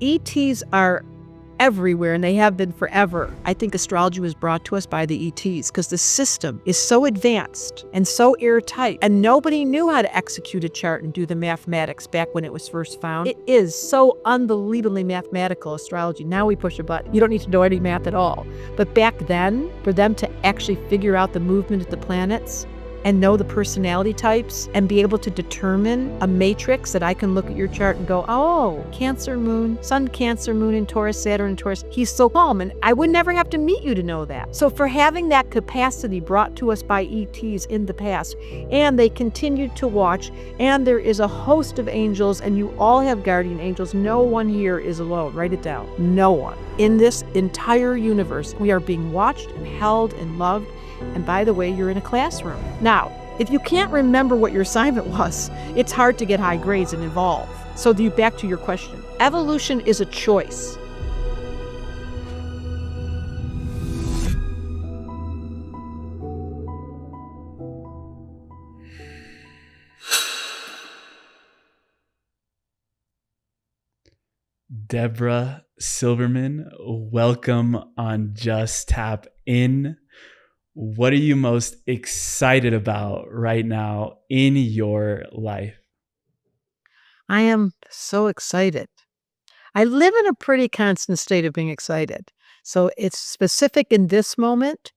ETs are everywhere, and they have been forever. I think astrology was brought to us by the ETs because the system is so advanced and so airtight, and nobody knew how to execute a chart and do the mathematics back when it was first found. It is so unbelievably mathematical, astrology. Now we push a button. You don't need to know any math at all. But back then, for them to actually figure out the movement of the planets and know the personality types and be able to determine a matrix that I can look at your chart and go, oh, Cancer moon, Sun Cancer moon in Taurus, Saturn in Taurus, he's so calm, and I would never have to meet you to know that. So for having that capacity brought to us by ETs in the past, and they continued to watch, and there is a host of angels, and you all have guardian angels. No one here is alone. Write it down. No one. In this entire universe, we are being watched and held and loved. And by the way, you're in a classroom. Now, if you can't remember what your assignment was, it's hard to get high grades and evolve. So back to your question. Evolution is a choice. Debra Silverman, welcome on Just Tap In. What are you most excited about right now in your life? I am so excited. I live in a pretty constant state of being excited. So it's specific in this moment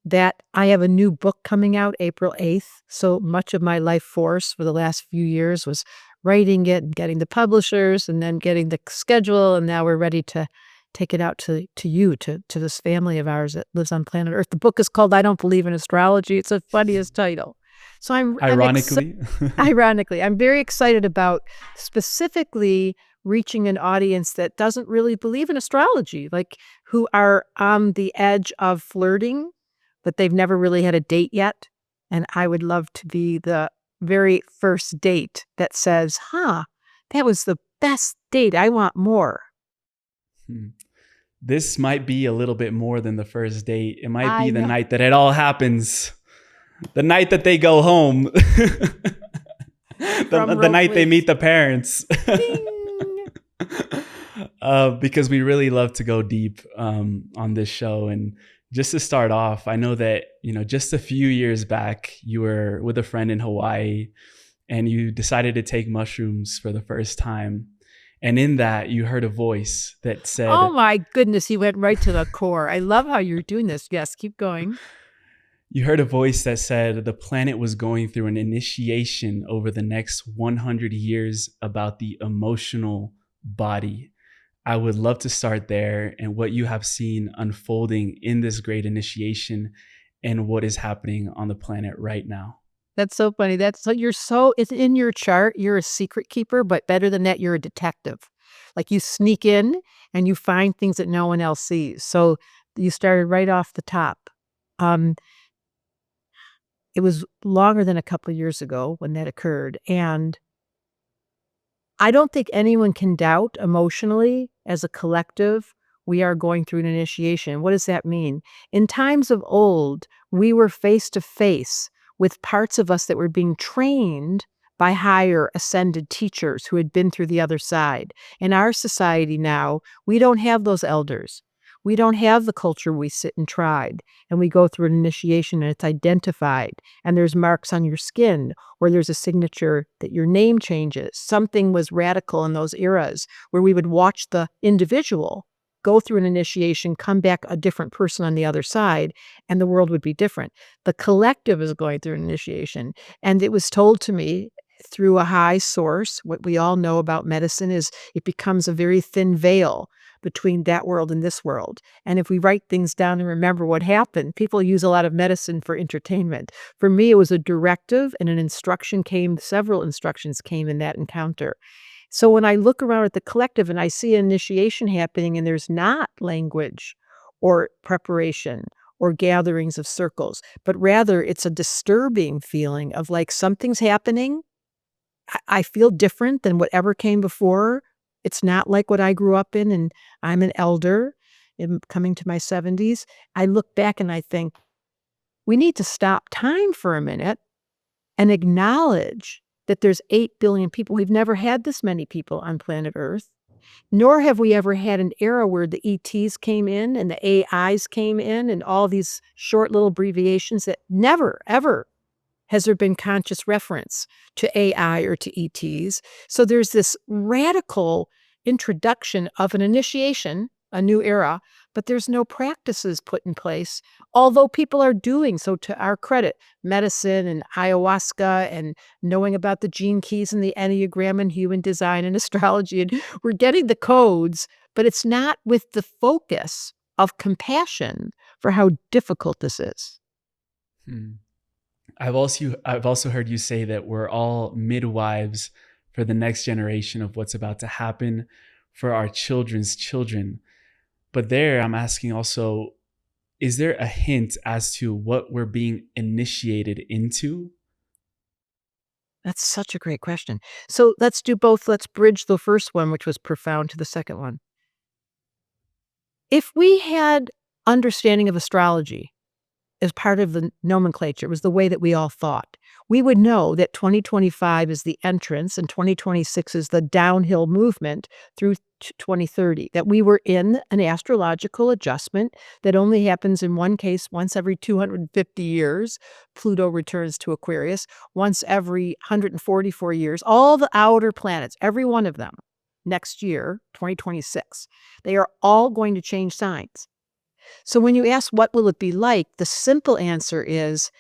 that I have a new book coming out April 8th. So much of my life force for the last few years was writing it and getting the publishers and then getting the schedule. And now we're ready to take it out to you, to this family of ours that lives on planet Earth. The book is called I Don't Believe in Astrology. It's the funniest title. So Ironically, I'm very excited about specifically reaching an audience that doesn't really believe in astrology, like who are on the edge of flirting, but they've never really had a date yet. And I would love to be the very first date that says, that was the best date. I want more. This might be a little bit more than the first date. It might be the night that it all happens. The night that they go home. the night they meet the parents. Because we really love to go deep on this show. And just to start off, I know that, just a few years back, you were with a friend in Hawaii and you decided to take mushrooms for the first time. And in that, you heard a voice that said... Oh my goodness, he went right to the core. I love how you're doing this. Yes, keep going. You heard a voice that said the planet was going through an initiation over the next 100 years about the emotional body. I would love to start there and what you have seen unfolding in this great initiation and what is happening on the planet right now. That's so funny. It's in your chart. You're a secret keeper, but better than that, you're a detective. Like you sneak in and you find things that no one else sees. So you started right off the top. It was longer than a couple of years ago when that occurred. And I don't think anyone can doubt emotionally as a collective, we are going through an initiation. What does that mean? In times of old, we were face to face with parts of us that were being trained by higher ascended teachers who had been through the other side. In our society now, we don't have those elders. We don't have the culture we sit and tried, and we go through an initiation and it's identified, and there's marks on your skin, or there's a signature that your name changes. Something was radical in those eras where we would watch the individual go through an initiation, come back a different person on the other side, and the world would be different. The collective is going through an initiation. And it was told to me through a high source, what we all know about medicine is it becomes a very thin veil between that world and this world. And if we write things down and remember what happened, people use a lot of medicine for entertainment. For me, it was a directive and several instructions came in that encounter. So when I look around at the collective and I see an initiation happening and there's not language or preparation or gatherings of circles, but rather it's a disturbing feeling of like something's happening. I feel different than whatever came before. It's not like what I grew up in, and I'm an elder. I'm coming to my 70s. I look back and I think, we need to stop time for a minute and acknowledge that there's 8 billion people. We've never had this many people on planet Earth. Nor have we ever had an era where the ETs came in and the AIs came in and all these short little abbreviations that never, ever has there been conscious reference to AI or to ETs. So there's this radical introduction of an initiation, a new era, but there's no practices put in place, although people are doing so, to our credit. Medicine and ayahuasca and knowing about the gene keys and the Enneagram and human design and astrology, and we're getting the codes, but it's not with the focus of compassion for how difficult this is. Hmm. I've also heard you say that we're all midwives for the next generation of what's about to happen for our children's children. But there I'm asking also, is there a hint as to what we're being initiated into? That's such a great question. So let's do both. Let's bridge the first one, which was profound, to the second one. If we had understanding of astrology as part of the nomenclature, it was the way that we all thought, we would know that 2025 is the entrance and 2026 is the downhill movement through 2030, that we were in an astrological adjustment that only happens in one case once every 250 years. Pluto returns to Aquarius once every 144 years. All the outer planets, every one of them, next year, 2026, they are all going to change signs. So when you ask what will it be like, the simple answer is,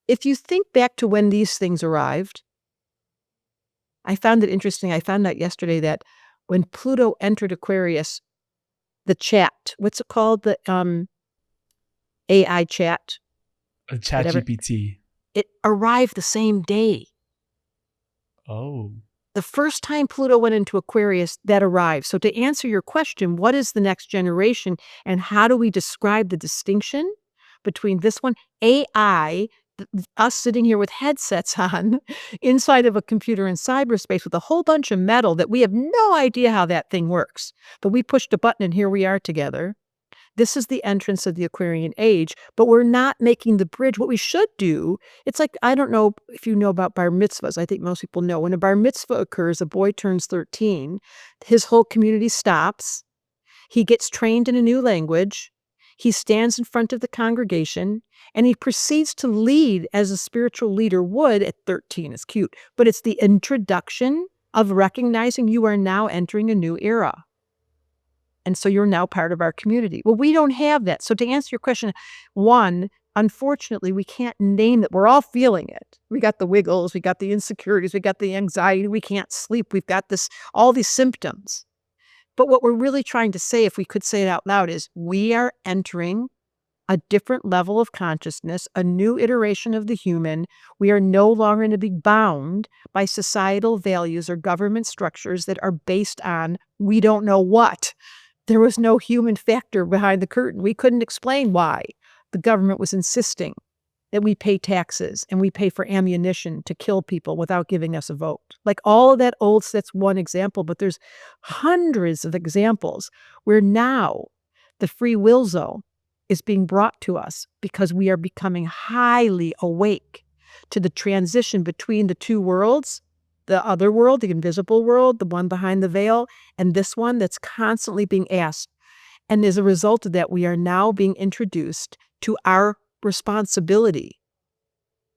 if you think back to when these things arrived, I found it interesting. I found out yesterday that when Pluto entered Aquarius, the chat, what's it called? The AI chat, A chat whatever, GPT. it arrived the same day. Oh. The first time Pluto went into Aquarius, that arrived. So to answer your question, what is the next generation and how do we describe the distinction between this one? AI, us sitting here with headsets on inside of a computer in cyberspace with a whole bunch of metal that we have no idea how that thing works. But we pushed a button and here we are together. This is the entrance of the Aquarian Age, but we're not making the bridge. What we should do, it's like, I don't know if you know about bar mitzvahs. I think most people know. When a bar mitzvah occurs, a boy turns 13, his whole community stops. He gets trained in a new language. He stands in front of the congregation, and he proceeds to lead as a spiritual leader would at 13. It's cute, but it's the introduction of recognizing you are now entering a new era. And so you're now part of our community. Well, we don't have that. So to answer your question, one, unfortunately, we can't name that. We're all feeling it. We got the wiggles, we got the insecurities, we got the anxiety, we can't sleep, we've got this, all these symptoms. But what we're really trying to say, if we could say it out loud, is we are entering a different level of consciousness, a new iteration of the human. We are no longer going to be bound by societal values or government structures that are based on we don't know what. There was no human factor behind the curtain. We couldn't explain why the government was insisting that we pay taxes and we pay for ammunition to kill people without giving us a vote. Like all of that old, that's one example, but there's hundreds of examples where now the free will zone is being brought to us because we are becoming highly awake to the transition between the two worlds, the other world, the invisible world, the one behind the veil, and this one that's constantly being asked. And as a result of that, we are now being introduced to our responsibility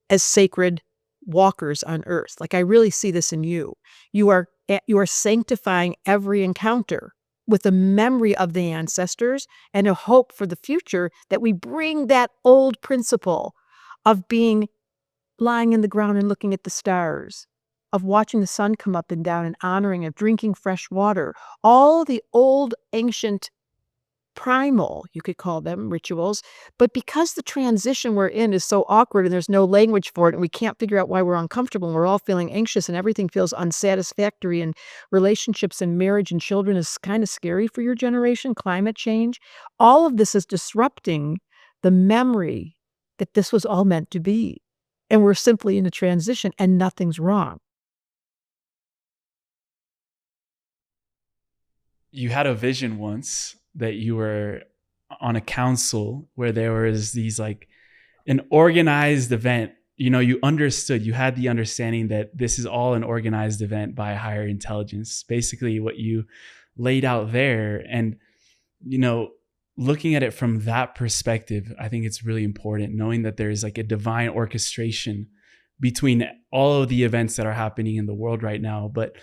as sacred walkers on earth. Like I really see this in you. You are sanctifying every encounter with a memory of the ancestors and a hope for the future, that we bring that old principle of being lying in the ground and looking at the stars, of watching the sun come up and down and honoring, of drinking fresh water, all the old ancient primal, you could call them, rituals. But because the transition we're in is so awkward and there's no language for it and we can't figure out why we're uncomfortable and we're all feeling anxious and everything feels unsatisfactory and relationships and marriage and children is kind of scary for your generation, climate change, all of this is disrupting the memory that this was all meant to be. And we're simply in a transition and nothing's wrong. You had a vision once that you were on a council where there was these like an organized event. You know, you had the understanding that this is all an organized event by a higher intelligence. Basically what you laid out there. And, looking at it from that perspective, I think it's really important, knowing that there's like a divine orchestration between all of the events that are happening in the world right now. But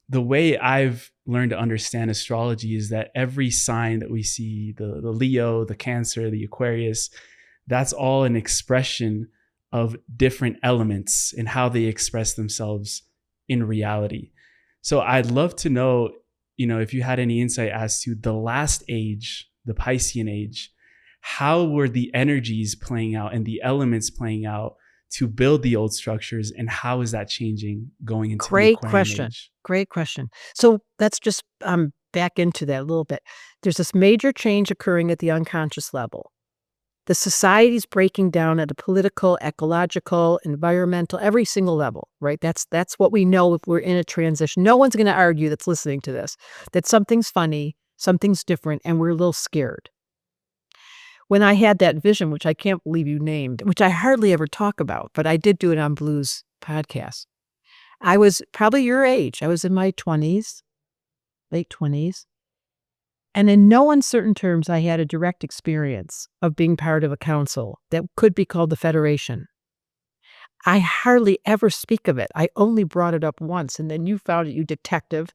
the way I've learned to understand astrology is that every sign that we see, the Leo, the Cancer, the Aquarius, that's all an expression of different elements and how they express themselves in reality. So I'd love to know, if you had any insight as to the last age, the Piscean Age, how were the energies playing out and the elements playing out to build the old structures, and how is that changing going into the Aquarian Age? Great question. So let's just back into that a little bit. There's this major change occurring at the unconscious level. The society's breaking down at a political, ecological, environmental, every single level, right? That's what we know if we're in a transition. No one's going to argue that's listening to this, that something's funny, something's different, and we're a little scared. When I had that vision, which I can't believe you named, which I hardly ever talk about, but I did do it on Blue's podcast. I was probably your age. I was in my 20s, late 20s. And in no uncertain terms, I had a direct experience of being part of a council that could be called the Federation. I hardly ever speak of it. I only brought it up once, and then you found it, you detective.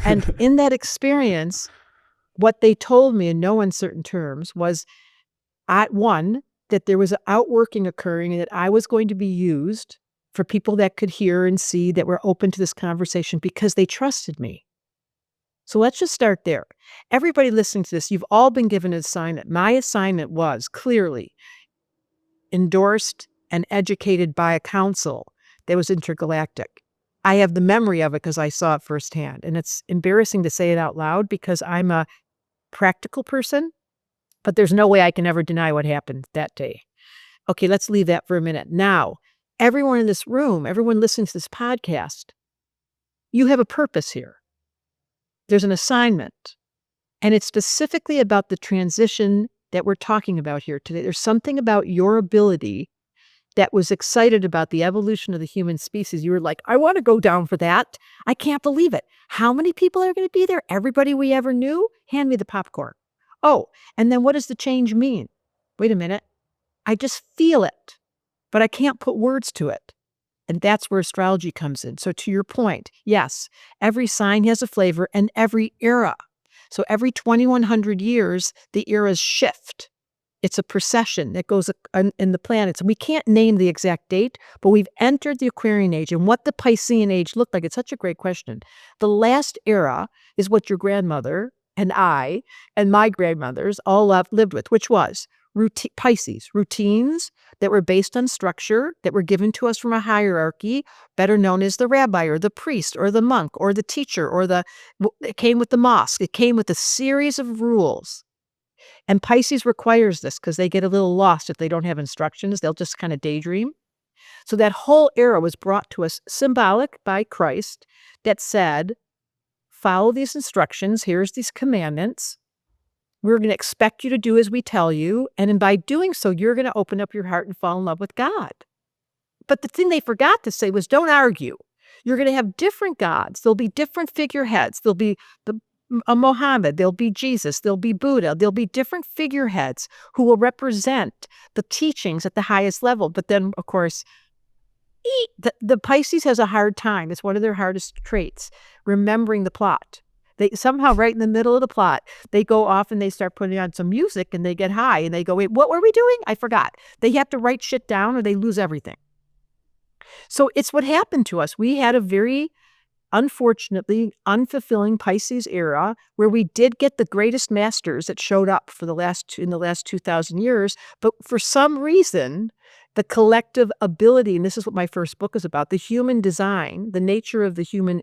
And in that experience, what they told me in no uncertain terms was, one, that there was an outworking occurring and that I was going to be used for people that could hear and see, that were open to this conversation because they trusted me. So let's just start there. Everybody listening to this, you've all been given an assignment. My assignment was clearly endorsed and educated by a council that was intergalactic. I have the memory of it because I saw it firsthand. And it's embarrassing to say it out loud because I'm a practical person, but there's no way I can ever deny what happened that day. Okay, let's leave that for a minute. Now, everyone in this room, everyone listening to this podcast, you have a purpose here. There's an assignment, and it's specifically about the transition that we're talking about here today. There's something about your ability that was excited about the evolution of the human species. You were like, I want to go down for that. I can't believe it. How many people are going to be there? Everybody we ever knew? Hand me the popcorn. Oh, and then what does the change mean? Wait a minute. I just feel it, but I can't put words to it. And that's where astrology comes in. So to your point, yes, every sign has a flavor and every era. So every 2100 years, the eras shift. It's a procession that goes in the planets. And we can't name the exact date, but we've entered the Aquarian Age. And what the Piscean Age looked like, it's such a great question. The last era is what your grandmother and I and my grandmothers all lived with, which was Pisces, routines that were based on structure, that were given to us from a hierarchy, better known as the rabbi or the priest or the monk or the teacher it came with the mosque. It came with a series of rules. And Pisces requires this because they get a little lost if they don't have instructions. They'll just kind of daydream. So that whole era was brought to us symbolic by Christ that said, follow these instructions. Here's these commandments. We're going to expect you to do as we tell you. And by doing so, you're going to open up your heart and fall in love with God. But the thing they forgot to say was, don't argue. You're going to have different gods. There'll be different figureheads. There'll be a Muhammad. There'll be Jesus. There'll be Buddha. There'll be different figureheads who will represent the teachings at the highest level. But then, of course, the Pisces has a hard time. It's one of their hardest traits, remembering the plot. They somehow, right in the middle of the plot, they go off and they start putting on some music and they get high and they go, wait, what were we doing? I forgot. They have to write shit down or they lose everything. So it's what happened to us. We had a very, unfortunately, unfulfilling Pisces era where we did get the greatest masters that showed up in the last 2,000 years. But for some reason, the collective ability, and this is what my first book is about, the human design, the nature of the human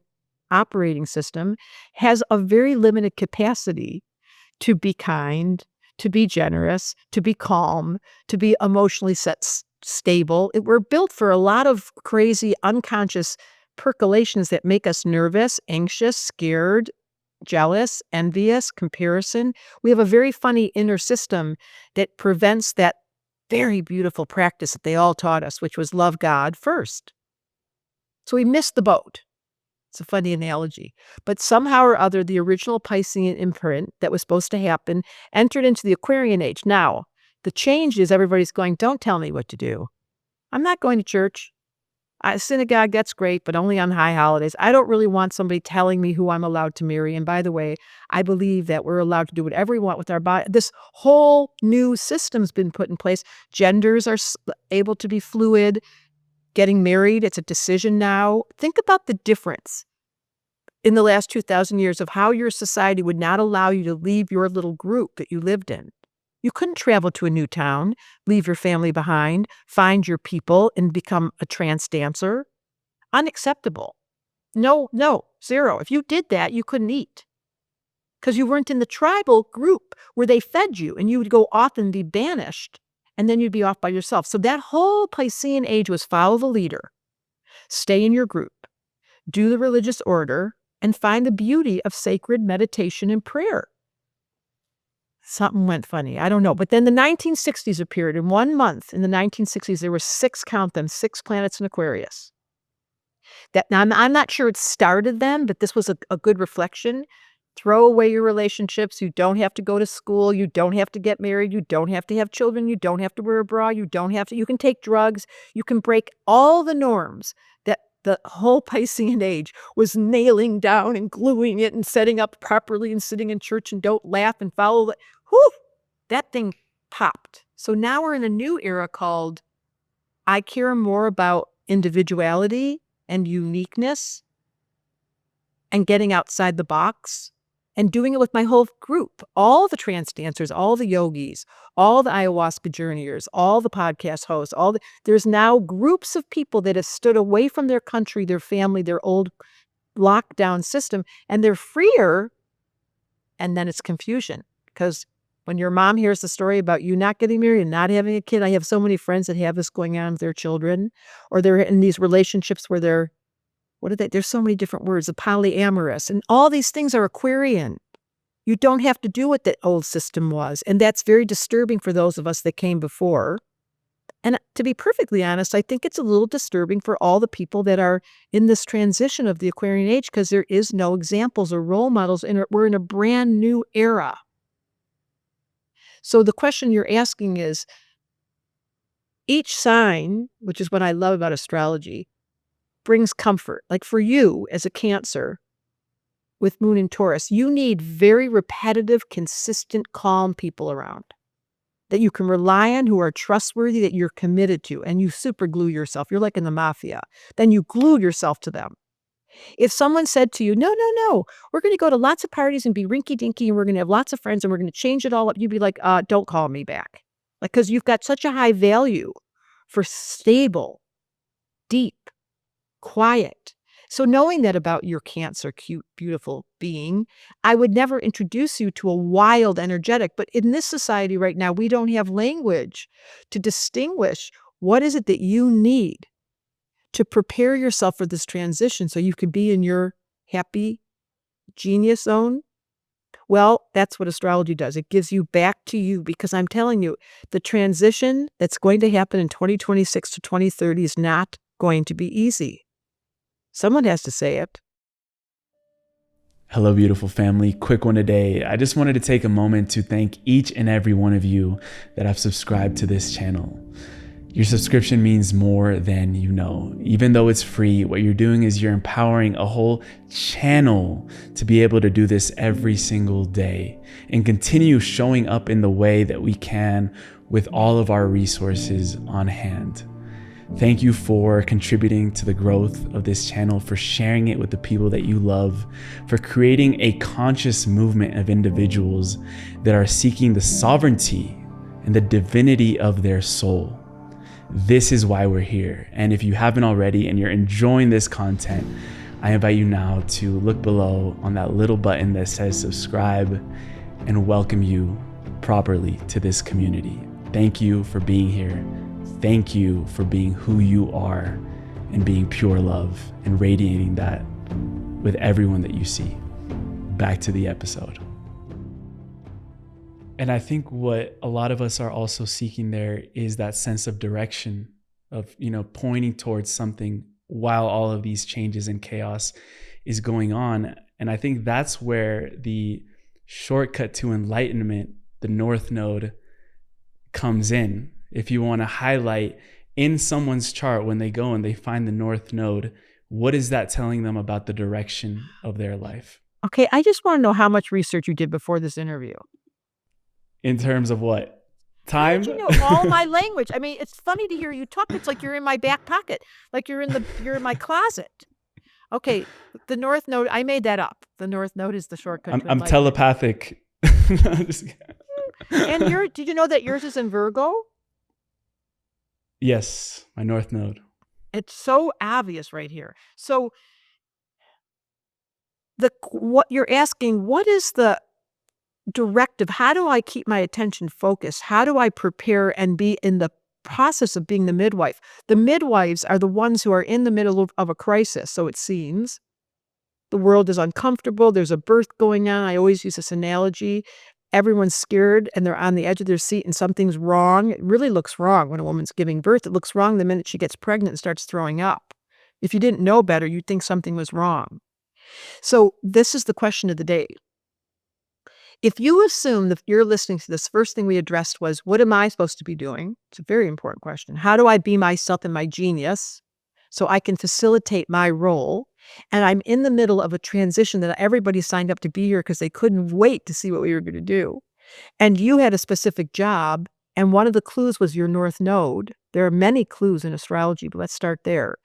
operating system has a very limited capacity to be kind, to be generous, to be calm, to be emotionally stable. We're built for a lot of crazy unconscious percolations that make us nervous, anxious, scared, jealous, envious, comparison. We have a very funny inner system that prevents that very beautiful practice that they all taught us, which was love God first. So we missed the boat. It's a funny analogy. But somehow or other, the original Piscean imprint that was supposed to happen entered into the Aquarian Age. Now, the change is everybody's going, don't tell me what to do. I'm not going to church. Synagogue, that's great, but only on high holidays. I don't really want somebody telling me who I'm allowed to marry. And by the way, I believe that we're allowed to do whatever we want with our body. This whole new system's been put in place. Genders are able to be fluid. Getting married, it's a decision now. Think about the difference in the last 2,000 years of how your society would not allow you to leave your little group that you lived in. You couldn't travel to a new town, leave your family behind, find your people, and become a trance dancer. Unacceptable. No, zero. If you did that, you couldn't eat because you weren't in the tribal group where they fed you, and you would go off and be banished, and then you'd be off by yourself. So that whole Piscean age was follow the leader, stay in your group, do the religious order, and find the beauty of sacred meditation and prayer. Something went funny. I don't know. But then the 1960s appeared. In 1 month in the 1960s, there were 6 planets in Aquarius. Now, I'm not sure it started then, but this was a good reflection. Throw away your relationships. You don't have to go to school. You don't have to get married. You don't have to have children. You don't have to wear a bra. You can take drugs. You can break all the norms that the whole Piscean age was nailing down and gluing it and setting up properly and sitting in church and don't laugh and follow. That thing popped. So now we're in a new era called I care more about individuality and uniqueness and getting outside the box and doing it with my whole group. All the trance dancers, all the yogis, all the ayahuasca journeyers, all the podcast hosts, there's now groups of people that have stood away from their country, their family, their old lockdown system, and they're freer. And then it's confusion because when your mom hears the story about you not getting married and not having a kid, I have so many friends that have this going on with their children, or they're in these relationships where there's so many different words, the polyamorous, and all these things are Aquarian. You don't have to do what the old system was. And that's very disturbing for those of us that came before. And to be perfectly honest, I think it's a little disturbing for all the people that are in this transition of the Aquarian age because there is no examples or role models. And we're in a brand new era. So the question you're asking is, each sign, which is what I love about astrology, brings comfort. Like for you as a Cancer with Moon in Taurus, you need very repetitive, consistent, calm people around that you can rely on, who are trustworthy, that you're committed to, and you super glue yourself. You're like in the mafia. Then you glue yourself to them. If someone said to you, no, we're going to go to lots of parties and be rinky-dinky and we're going to have lots of friends and we're going to change it all up, you'd be like, don't call me back. Like, because you've got such a high value for stable, deep, quiet. So knowing that about your Cancer, cute, beautiful being, I would never introduce you to a wild, energetic. But in this society right now, we don't have language to distinguish what is it that you need to prepare yourself for this transition so you can be in your happy genius zone. Well, that's what astrology does. It gives you back to you, because I'm telling you, the transition that's going to happen in 2026 to 2030 is not going to be easy. Someone has to say it. Hello, beautiful family. Quick one today. I just wanted to take a moment to thank each and every one of you that have subscribed to this channel. Your subscription means more than you know. Even though it's free, what you're doing is you're empowering a whole channel to be able to do this every single day and continue showing up in the way that we can with all of our resources on hand. Thank you for contributing to the growth of this channel, for sharing it with the people that you love, for creating a conscious movement of individuals that are seeking the sovereignty and the divinity of their soul. This is why we're here. And if you haven't already and you're enjoying this content, I invite you now to look below on that little button that says subscribe and welcome you properly to this community. Thank you for being here. Thank you for being who you are and being pure love and radiating that with everyone that you see. Back to the episode. And I think what a lot of us are also seeking there is that sense of direction, of, pointing towards something while all of these changes and chaos is going on. And I think that's where the shortcut to enlightenment, the North Node, comes in. If you want to highlight in someone's chart when they go and they find the North Node, what is that telling them about the direction of their life? Okay, I just want to know how much research you did before this interview. In terms of what? How Time? did you know all my language? I mean, it's funny to hear you talk. It's like you're in my back pocket, like you're in my closet. Okay, the North Node, I made that up. The North Node is the shortcut to I'm enlightenment. telepathic. And did you know that yours is in Virgo? Yes, my North Node. It's so obvious right here. So what you're asking, what is the directive? How do I keep my attention focused? How do I prepare and be in the process of being the midwife? The midwives are the ones who are in the middle of a crisis, so it seems. The world is uncomfortable. There's a birth going on. I always use this analogy. Everyone's scared and they're on the edge of their seat and something's wrong. It really looks wrong when a woman's giving birth. It looks wrong the minute she gets pregnant and starts throwing up. If you didn't know better, you'd think something was wrong. So this is the question of the day. If you assume that you're listening to this, first thing we addressed was, what am I supposed to be doing? It's a very important question. How do I be myself and my genius so I can facilitate my role? And I'm in the middle of a transition that everybody signed up to be here because they couldn't wait to see what we were going to do. And you had a specific job, and one of the clues was your North Node. There are many clues in astrology, but let's start there.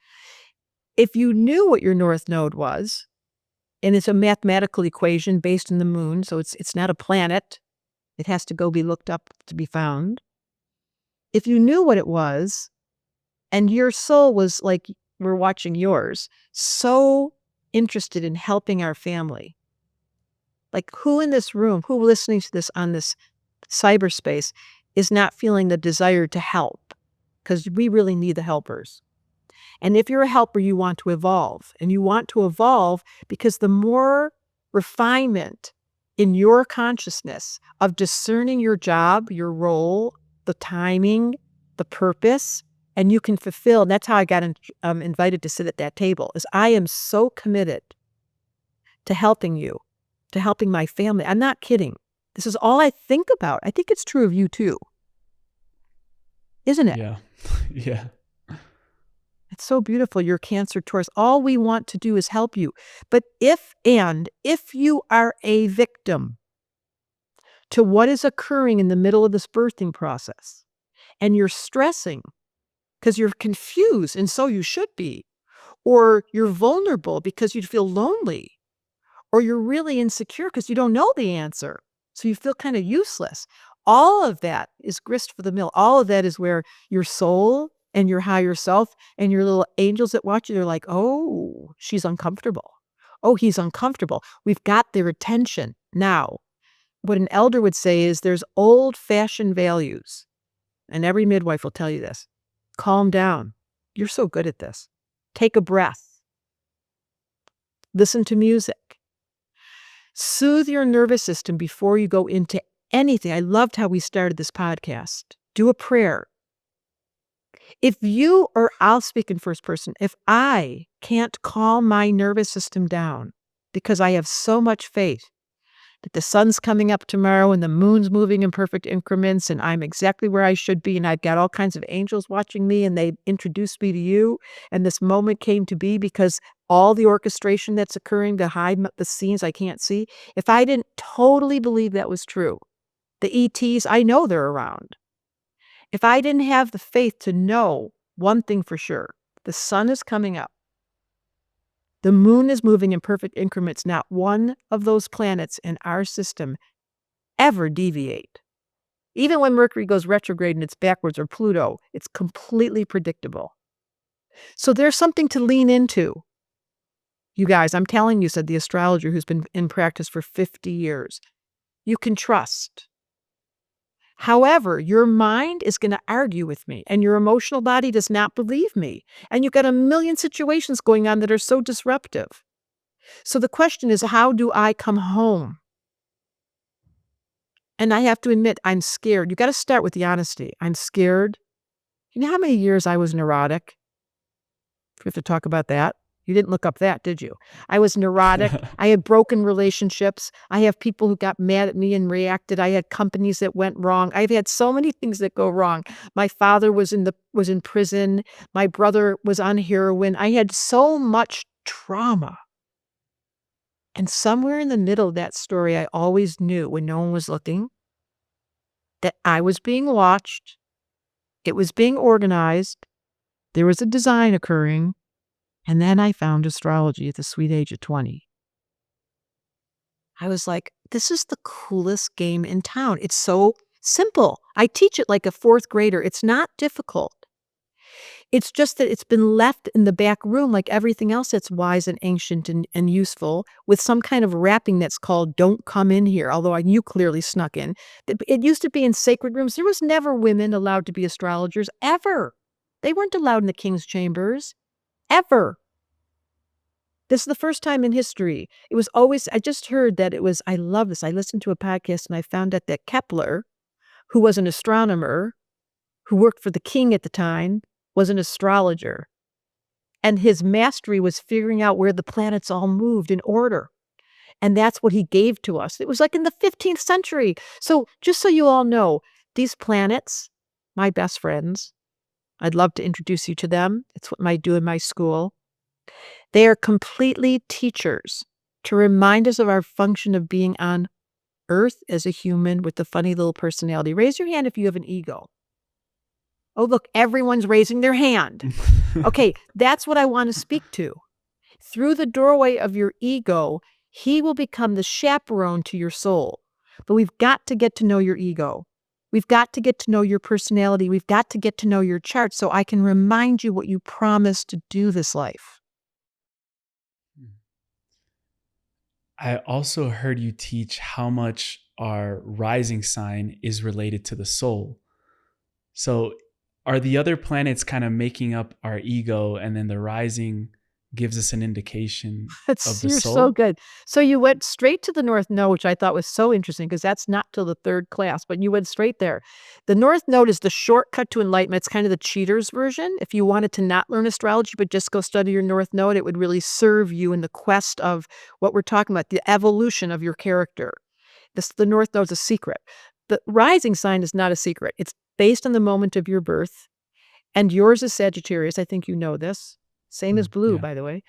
If you knew what your North Node was, and it's a mathematical equation based on the moon, so it's not a planet. It has to go be looked up to be found. If you knew what it was, and your soul was like we're watching yours, so interested in helping our family. Like who in this room, who listening to this on this cyberspace is not feeling the desire to help? Because we really need the helpers. And if you're a helper, you want to evolve. And you want to evolve because the more refinement in your consciousness of discerning your job, your role, the timing, the purpose, and you can fulfill, and that's how I got invited to sit at that table, is I am so committed to helping you, to helping my family. I'm not kidding. This is all I think about. I think it's true of you too. Isn't it? Yeah. Yeah. It's so beautiful. You're Cancer, Taurus. All we want to do is help you. But if you are a victim to what is occurring in the middle of this birthing process, and you're stressing because you're confused, and so you should be, or you're vulnerable because you feel lonely, or you're really insecure because you don't know the answer, so you feel kind of useless. All of that is grist for the mill. All of that is where your soul and your higher self and your little angels that watch you, they're like, oh, she's uncomfortable. Oh, he's uncomfortable. We've got their attention. Now, what an elder would say is there's old-fashioned values, and every midwife will tell you this. Calm down. You're so good at this. Take a breath. Listen to music. Soothe your nervous system before you go into anything. I loved how we started this podcast. Do a prayer. If you, or I'll speak in first person, if I can't calm my nervous system down because I have so much faith that the sun's coming up tomorrow and the moon's moving in perfect increments and I'm exactly where I should be and I've got all kinds of angels watching me and they introduced me to you and this moment came to be because all the orchestration that's occurring behind the scenes I can't see, if I didn't totally believe that was true, the ETs, I know they're around. If I didn't have the faith to know one thing for sure, the sun is coming up. The moon is moving in perfect increments. Not one of those planets in our system ever deviate. Even when Mercury goes retrograde and it's backwards, or Pluto, it's completely predictable. So there's something to lean into. You guys, I'm telling you, said the astrologer who's been in practice for 50 years, you can trust. However, your mind is going to argue with me and your emotional body does not believe me. And you've got a million situations going on that are so disruptive. So the question is, how do I come home? And I have to admit, I'm scared. You got to start with the honesty. I'm scared. You know how many years I was neurotic? We have to talk about that. You didn't look up that, did you? I was neurotic. I had broken relationships. I have people who got mad at me and reacted. I had companies that went wrong. I've had so many things that go wrong. My father was in prison. My brother was on heroin. I had so much trauma. And somewhere in the middle of that story, I always knew when no one was looking that I was being watched. It was being organized. There was a design occurring. And then I found astrology at the sweet age of 20. I was like, this is the coolest game in town. It's so simple. I teach it like a fourth grader. It's not difficult. It's just that it's been left in the back room like everything else that's wise and ancient and useful with some kind of wrapping that's called "Don't come in here," although you clearly snuck in. It used to be in sacred rooms. There was never women allowed to be astrologers, ever. They weren't allowed in the king's chambers, ever. This is the first time in history. It was always, I just heard that it was, I love this. I listened to a podcast and I found out that Kepler, who was an astronomer, who worked for the king at the time, was an astrologer. And his mastery was figuring out where the planets all moved in order. And that's what he gave to us. It was like in the 15th century. So just so you all know, these planets, my best friends, I'd love to introduce you to them. It's what I do in my school. They are completely teachers to remind us of our function of being on Earth as a human with a funny little personality. Raise your hand if you have an ego. Oh, look, everyone's raising their hand. Okay, that's what I want to speak to. Through the doorway of your ego, he will become the chaperone to your soul. But we've got to get to know your ego. We've got to get to know your personality. We've got to get to know your chart so I can remind you what you promised to do this life. I also heard you teach how much our rising sign is related to the soul. So are the other planets kind of making up our ego, and then the rising gives us an indication of the You're soul? so good. So you went straight to the North Node, which I thought was so interesting because that's not till the third class, but you went straight there. The North Node is the shortcut to enlightenment. It's kind of the cheater's version. If you wanted to not learn astrology, but just go study your North Node, it would really serve you in the quest of what we're talking about, the evolution of your character. The North Node is a secret. The rising sign is not a secret. It's based on the moment of your birth, and yours is Sagittarius. I think you know this. Same as blue, Yeah. by the way.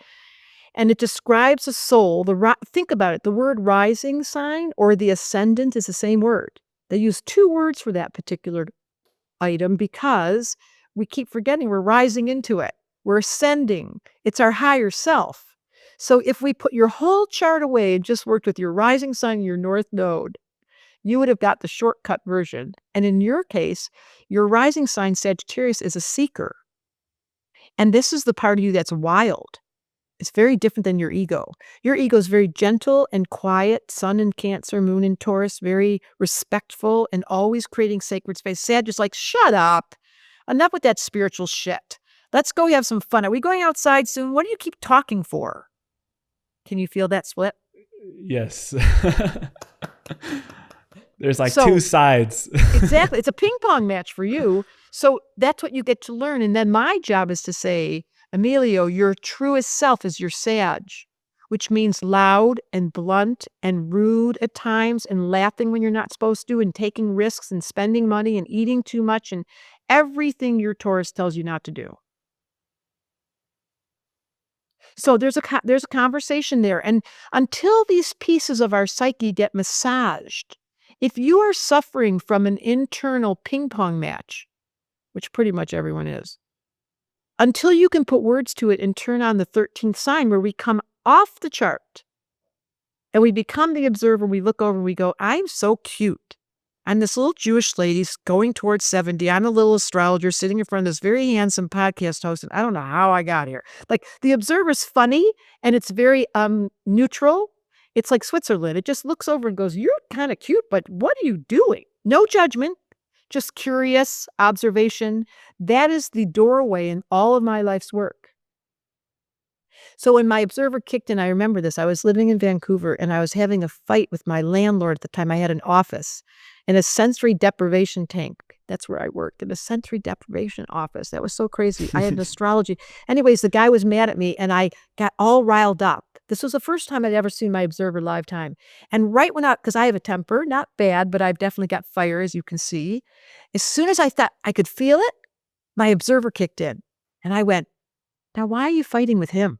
And it describes a soul. Think about it. The word rising sign or the ascendant is the same word. They use two words for that particular item because we keep forgetting we're rising into it. We're ascending. It's our higher self. So if we put your whole chart away and just worked with your rising sign and your North Node, you would have got the shortcut version. And in your case, your rising sign Sagittarius is a seeker. And this is the part of you that's wild. It's very different than your ego. Your ego is very gentle and quiet, sun in Cancer, moon in Taurus, very respectful and always creating sacred space. Sad, just like, shut up. Enough with that spiritual shit. Let's go have some fun. Are we going outside soon? What do you keep talking for? Can you feel that split? Yes. There's like two sides. Exactly. It's a ping pong match for you. So that's what you get to learn. And then my job is to say, Emilio, your truest self is your Sag, which means loud and blunt and rude at times and laughing when you're not supposed to and taking risks and spending money and eating too much and everything your Taurus tells you not to do. So there's a conversation there. And until these pieces of our psyche get massaged, if you are suffering from an internal ping pong match, which pretty much everyone is, until you can put words to it and turn on the 13th sign where we come off the chart and we become the observer, we look over and we go, I'm so cute. I'm this little Jewish lady going towards 70. I'm a little astrologer sitting in front of this very handsome podcast host, and I don't know how I got here. Like, the observer's funny and it's very neutral. It's like Switzerland. It just looks over and goes, you're kind of cute, but what are you doing? No judgment. Just curious observation. That is the doorway in all of my life's work. So when my observer kicked in, I remember this. I was living in Vancouver and I was having a fight with my landlord at the time. I had an office and a sensory deprivation tank That's where I worked, in a sensory deprivation office. That was so crazy. I had an astrology. Anyways, the guy was mad at me and I got all riled up. This was the first time I'd ever seen my observer live time. And right when because I have a temper, not bad, but I've definitely got fire, as you can see. As soon as I thought I could feel it, my observer kicked in. And I went, now why are you fighting with him?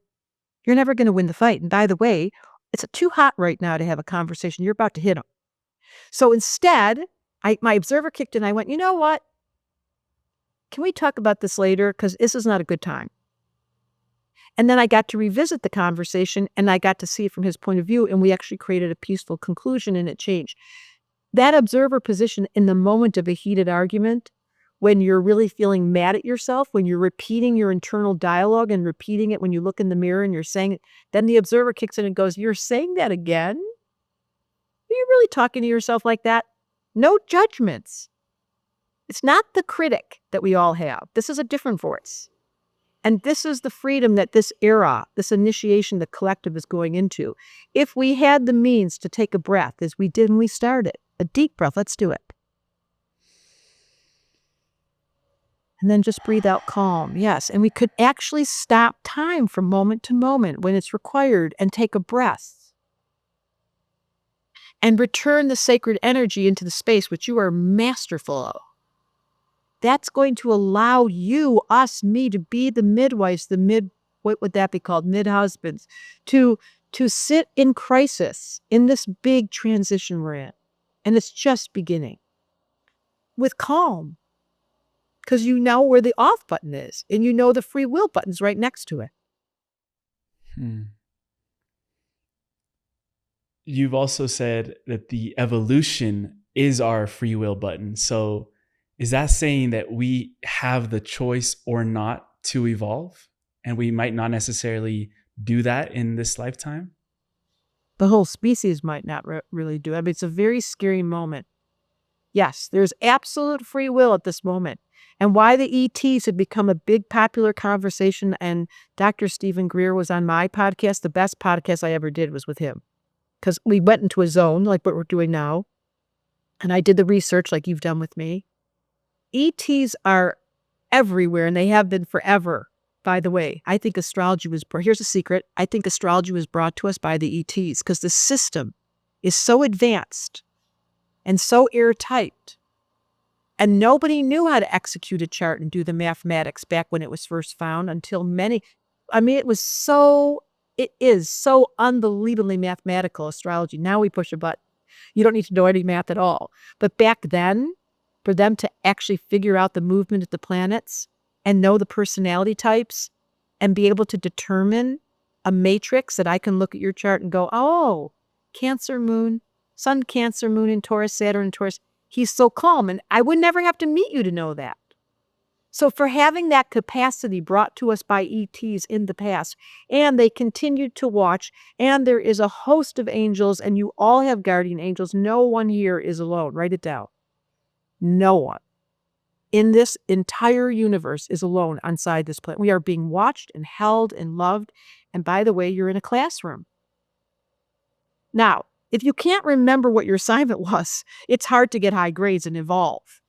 You're never going to win the fight. And by the way, it's too hot right now to have a conversation. You're about to hit him. So instead, my observer kicked in. I went, you know what? Can we talk about this later? Because this is not a good time. And then I got to revisit the conversation and I got to see it from his point of view. And we actually created a peaceful conclusion and it changed. That observer position in the moment of a heated argument, when you're really feeling mad at yourself, when you're repeating your internal dialogue and repeating it when you look in the mirror and you're saying it, then the observer kicks in and goes, you're saying that again? Are you really talking to yourself like that? No judgments. It's not the critic that we all have. This is a different voice. And this is the freedom that this era, this initiation the collective is going into. If we had the means to take a breath, as we did when we started, a deep breath, let's do it. And then just breathe out calm. Yes. And we could actually stop time from moment to moment when it's required and take a breath. And return the sacred energy into the space, which you are masterful of. That's going to allow you, us, me, to be the midwives, what would that be called? Mid-husbands, to sit in crisis in this big transition we're in. And it's just beginning. With calm. Because you know where the off button is. And you know the free will button's right next to it. You've also said that the evolution is our free will button. So is that saying that we have the choice or not to evolve? And we might not necessarily do that in this lifetime? The whole species might not really do it. I mean, it's a very scary moment. Yes, there's absolute free will at this moment. And why the ETs have become a big popular conversation, and Dr. Stephen Greer was on my podcast. The best podcast I ever did was with him. Because we went into a zone like what we're doing now. And I did the research like you've done with me. ETs are everywhere, and they have been forever. By the way, I think astrology was, here's a secret, I think astrology was brought to us by the ETs because the system is so advanced and so airtight. And nobody knew how to execute a chart and do the mathematics back when it was first found until it is so unbelievably mathematical, astrology. Now we push a button. You don't need to know any math at all. But back then, for them to actually figure out the movement of the planets and know the personality types and be able to determine a matrix that I can look at your chart and go, oh, Cancer moon, Sun, Cancer moon in Taurus, Saturn in Taurus. He's so calm. And I would never have to meet you to know that. So for having that capacity brought to us by ETs in the past, and they continued to watch, and there is a host of angels, and you all have guardian angels. No one here is alone. Write it down. No one in this entire universe is alone inside this planet. We are being watched and held and loved. And by the way, you're in a classroom. Now, if you can't remember what your assignment was, it's hard to get high grades and evolve.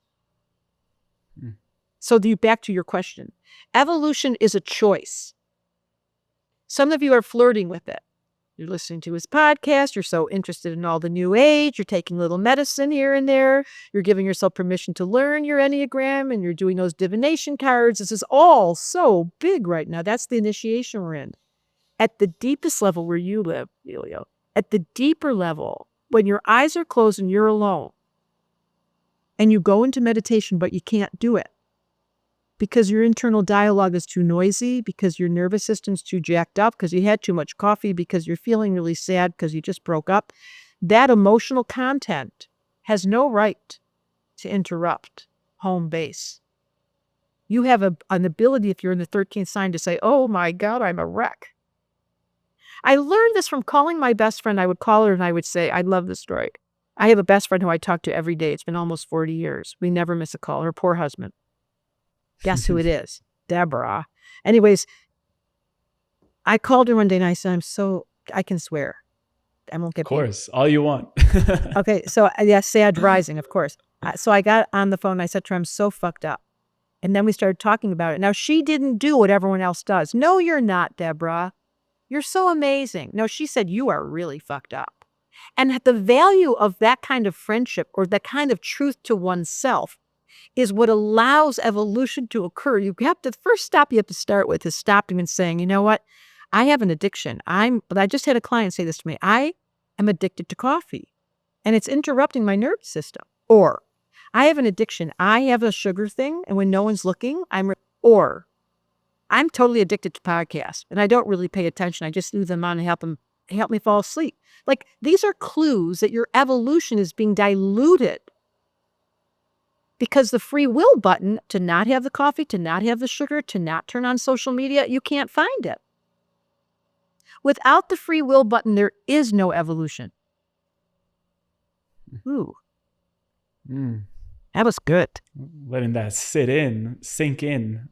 So back to your question. Evolution is a choice. Some of you are flirting with it. You're listening to his podcast. You're so interested in all the new age. You're taking little medicine here and there. You're giving yourself permission to learn your Enneagram, and you're doing those divination cards. This is all so big right now. That's the initiation we're in. At the deepest level where you live, Emilio, at the deeper level, when your eyes are closed and you're alone, and you go into meditation, but you can't do it, because your internal dialogue is too noisy, because your nervous system's too jacked up, because you had too much coffee, because you're feeling really sad because you just broke up, that emotional content has no right to interrupt home base. You have an ability, if you're in the 13th sign, to say, oh my God, I'm a wreck. I learned this from calling my best friend. I would call her and I would say, I love this story. I have a best friend who I talk to every day. It's been almost 40 years. We never miss a call. Her poor husband. Guess who it is? Debra. Anyways, I called her one day and I said, I can swear. I won't get paid. Of course, all you want. Okay, so yeah, sad rising, of course. So I got on the phone and I said to her, I'm so fucked up. And then we started talking about it. Now, she didn't do what everyone else does. No, you're not, Debra. You're so amazing. No, she said, you are really fucked up. And the value of that kind of friendship or that kind of truth to oneself is what allows evolution to occur. You have to, the first stop you have to start with is stopping and saying, you know what? I have an addiction. But I just had a client say this to me. I am addicted to coffee and it's interrupting my nervous system. Or I have an addiction. I have a sugar thing. And when no one's looking, or I'm totally addicted to podcasts and I don't really pay attention. I just leave them on and help me fall asleep. Like, these are clues that your evolution is being diluted because the free will button to not have the coffee, to not have the sugar, to not turn on social media, you can't find it. Without the free will button, there is no evolution. Ooh. That was good. Letting that sink in.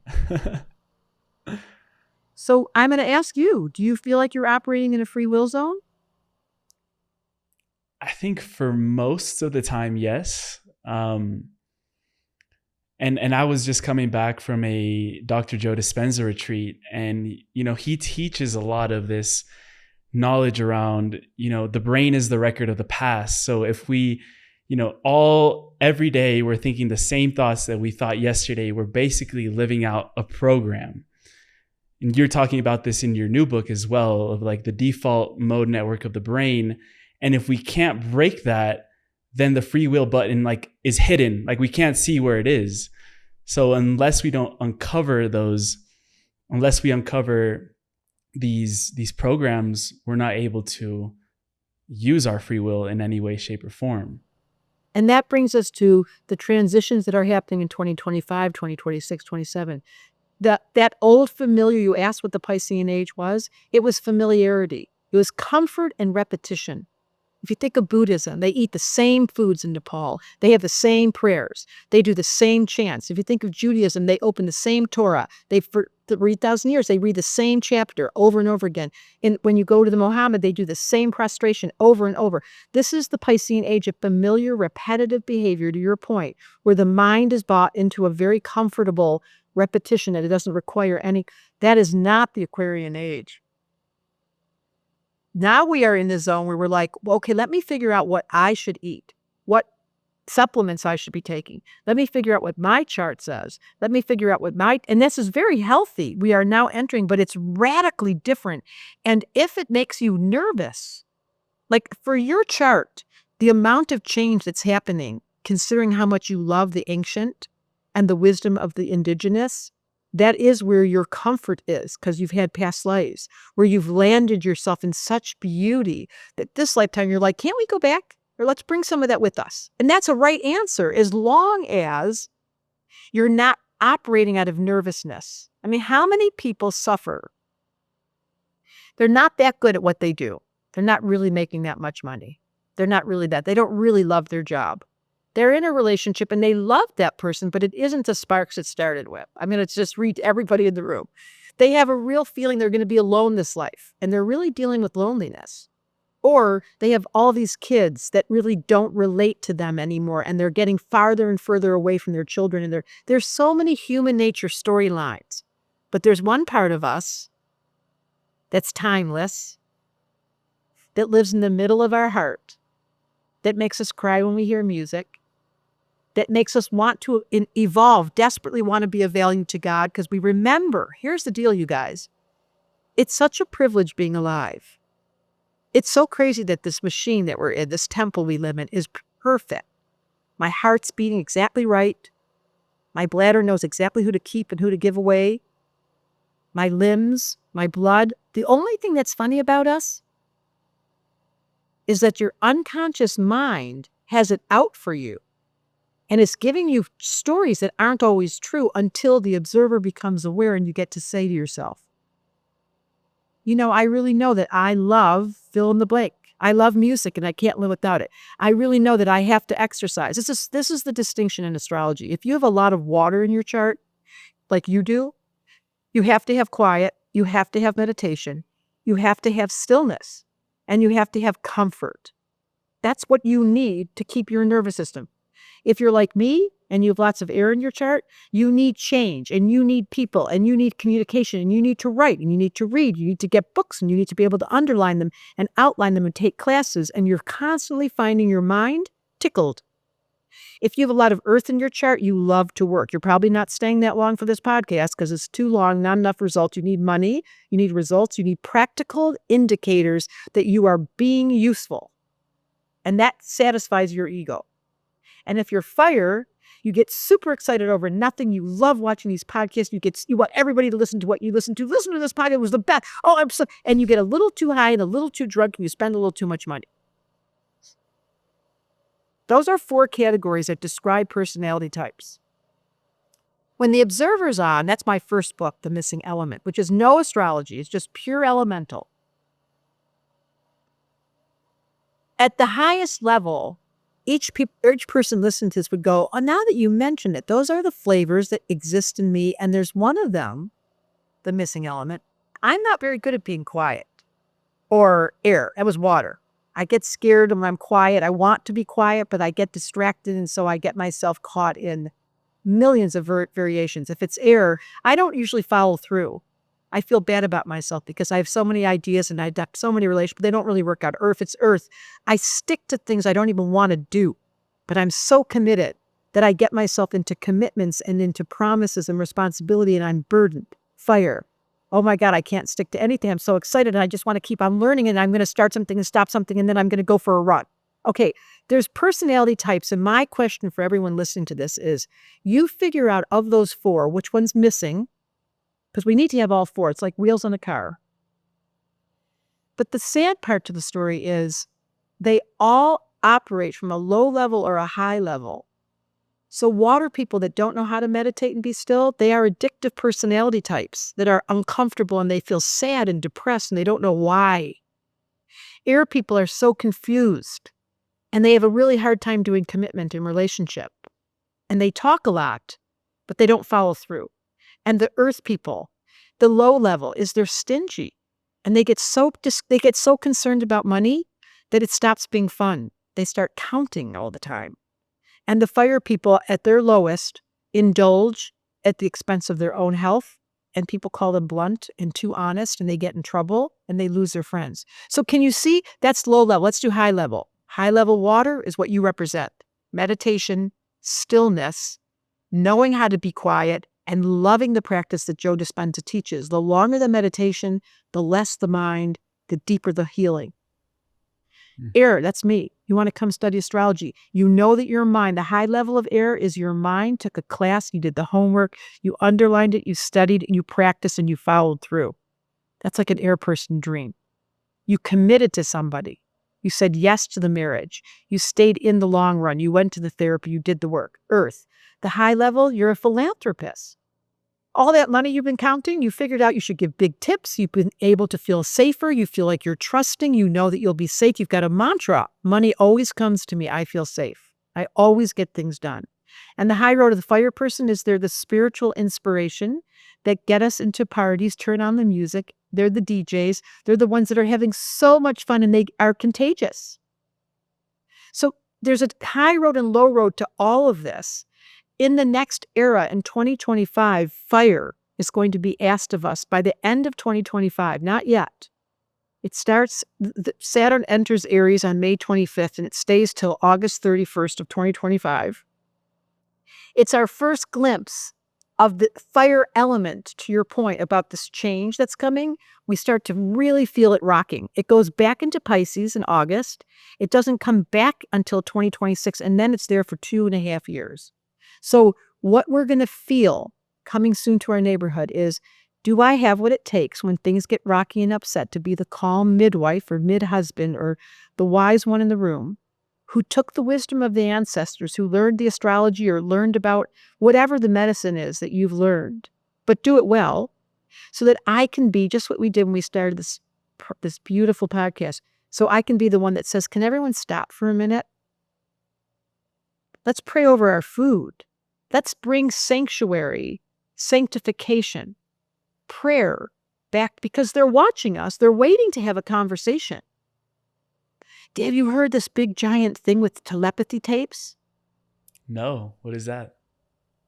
So I'm going to ask you, do you feel like you're operating in a free will zone? I think for most of the time, yes. And I was just coming back from a Dr. Joe Dispenza retreat, and he teaches a lot of this knowledge around the brain is the record of the past. So if we every day we're thinking the same thoughts that we thought yesterday, we're basically living out a program. And you're talking about this in your new book as well, of like the default mode network of the brain. And if we can't break that, then the free will button is hidden. Like, we can't see where it is. So unless we uncover these programs, we're not able to use our free will in any way, shape, or form. And that brings us to the transitions that are happening in 2025, 2026, 27. That old familiar, you asked what the Piscean Age was. It was familiarity. It was comfort and repetition. If you think of Buddhism, they eat the same foods in Nepal. They have the same prayers. They do the same chants. If you think of Judaism, they open the same Torah. For 3,000 years, they read the same chapter over and over again. And when you go to the Muhammad, they do the same prostration over and over. This is the Piscean Age of familiar, repetitive behavior, to your point, where the mind is bought into a very comfortable repetition and it doesn't require any. That is not the Aquarian Age. Now we are in the zone where we're like, well, okay, let me figure out what I should eat, what supplements I should be taking. Let me figure out what my chart says. Let me figure out and this is very healthy. We are now entering, but it's radically different. And if it makes you nervous, like for your chart, the amount of change that's happening, considering how much you love the ancient and the wisdom of the indigenous, that is where your comfort is, because you've had past lives where you've landed yourself in such beauty that this lifetime you're like, can't we go back? Or let's bring some of that with us. And that's a right answer, as long as you're not operating out of nervousness. I mean, how many people suffer? They're not that good at what they do. They're not really making that much money. They're not really that. They don't really love their job. They're in a relationship and they love that person, but it isn't the sparks it started with. I mean, it's just read everybody in the room. They have a real feeling they're going to be alone this life, and they're really dealing with loneliness. Or they have all these kids that really don't relate to them anymore, and they're getting farther and further away from their children. And there's so many human nature storylines. But there's one part of us that's timeless, that lives in the middle of our heart, that makes us cry when we hear music, that makes us want to evolve, desperately want to be of value to God, because we remember, here's the deal, you guys. It's such a privilege being alive. It's so crazy that this machine that we're in, this temple we live in, is perfect. My heart's beating exactly right. My bladder knows exactly who to keep and who to give away. My limbs, my blood. The only thing that's funny about us is that your unconscious mind has it out for you. And it's giving you stories that aren't always true until the observer becomes aware and you get to say to yourself, you know, I really know that I love fill in the blank. I love music and I can't live without it. I really know that I have to exercise. This is the distinction in astrology. If you have a lot of water in your chart, like you do, you have to have quiet, you have to have meditation, you have to have stillness, and you have to have comfort. That's what you need to keep your nervous system. If you're like me and you have lots of air in your chart, you need change and you need people and you need communication and you need to write and you need to read. You need to get books and you need to be able to underline them and outline them and take classes. And you're constantly finding your mind tickled. If you have a lot of earth in your chart, you love to work. You're probably not staying that long for this podcast because it's too long, not enough results. You need money, you need results, you need practical indicators that you are being useful. And that satisfies your ego. And if you're fire, you get super excited over nothing. You love watching these podcasts. You want everybody to listen to what you listen to. Listen to this podcast. It was the best. And you get a little too high and a little too drunk and you spend a little too much money. Those are 4 categories that describe personality types. When the observer's on, that's my first book, The Missing Element, which is no astrology. It's just pure elemental. At the highest level, each person listening to this would go, oh, now that you mention it, those are the flavors that exist in me. And there's one of them, the missing element. I'm not very good at being quiet. Or air. That was water. I get scared when I'm quiet. I want to be quiet, but I get distracted. And so I get myself caught in millions of variations. If it's air, I don't usually follow through. I feel bad about myself because I have so many ideas and I have so many relationships, but they don't really work out. Or if it's earth, I stick to things I don't even want to do, but I'm so committed that I get myself into commitments and into promises and responsibility and I'm burdened. Fire. Oh my God, I can't stick to anything. I'm so excited and I just want to keep on learning and I'm going to start something and stop something and then I'm going to go for a run. Okay, there's personality types and my question for everyone listening to this is, you figure out of those 4, which one's missing, because we need to have all 4. It's like wheels on a car. But the sad part to the story is they all operate from a low level or a high level. So water people that don't know how to meditate and be still, they are addictive personality types that are uncomfortable and they feel sad and depressed and they don't know why. Air people are so confused and they have a really hard time doing commitment in relationship. And they talk a lot, but they don't follow through. And the earth people, the low level is they're stingy and they get so concerned about money that it stops being fun. They start counting all the time. And the fire people at their lowest indulge at the expense of their own health and people call them blunt and too honest and they get in trouble and they lose their friends. So can you see that's low level? Let's do high level. High level water is what you represent. Meditation, stillness, knowing how to be quiet, and loving the practice that Joe Dispenza teaches. The longer the meditation, the less the mind, the deeper the healing. Air, that's me. You want to come study astrology. You know that your mind, the high level of air is your mind took a class, you did the homework, you underlined it, you studied, and you practiced, and you followed through. That's like an air person dream. You committed to somebody. You said yes to the marriage. You stayed in the long run. You went to the therapy. You did the work. Earth, the high level, you're a philanthropist. All that money you've been counting, you figured out you should give big tips. You've been able to feel safer. You feel like you're trusting. You know that you'll be safe. You've got a mantra. Money always comes to me. I feel safe. I always get things done. And the high road of the fire person is they're the spiritual inspiration that get us into parties, turn on the music. They're the DJs. They're the ones that are having so much fun and they are contagious. So there's a high road and low road to all of this. In the next era, in 2025, fire is going to be asked of us by the end of 2025, not yet. It starts, Saturn enters Aries on May 25th, and it stays till August 31st of 2025. It's our first glimpse of the fire element, to your point about this change that's coming. We start to really feel it rocking. It goes back into Pisces in August. It doesn't come back until 2026, and then it's there for 2.5 years. So what we're going to feel coming soon to our neighborhood is, do I have what it takes when things get rocky and upset to be the calm midwife or mid-husband or the wise one in the room who took the wisdom of the ancestors, who learned the astrology or learned about whatever the medicine is that you've learned, but do it well so that I can be just what we did when we started this beautiful podcast. So I can be the one that says, can everyone stop for a minute? Let's pray over our food. Let's bring sanctuary, sanctification, prayer back because they're watching us. They're waiting to have a conversation. Have you heard this big giant thing with telepathy tapes? No, what is that?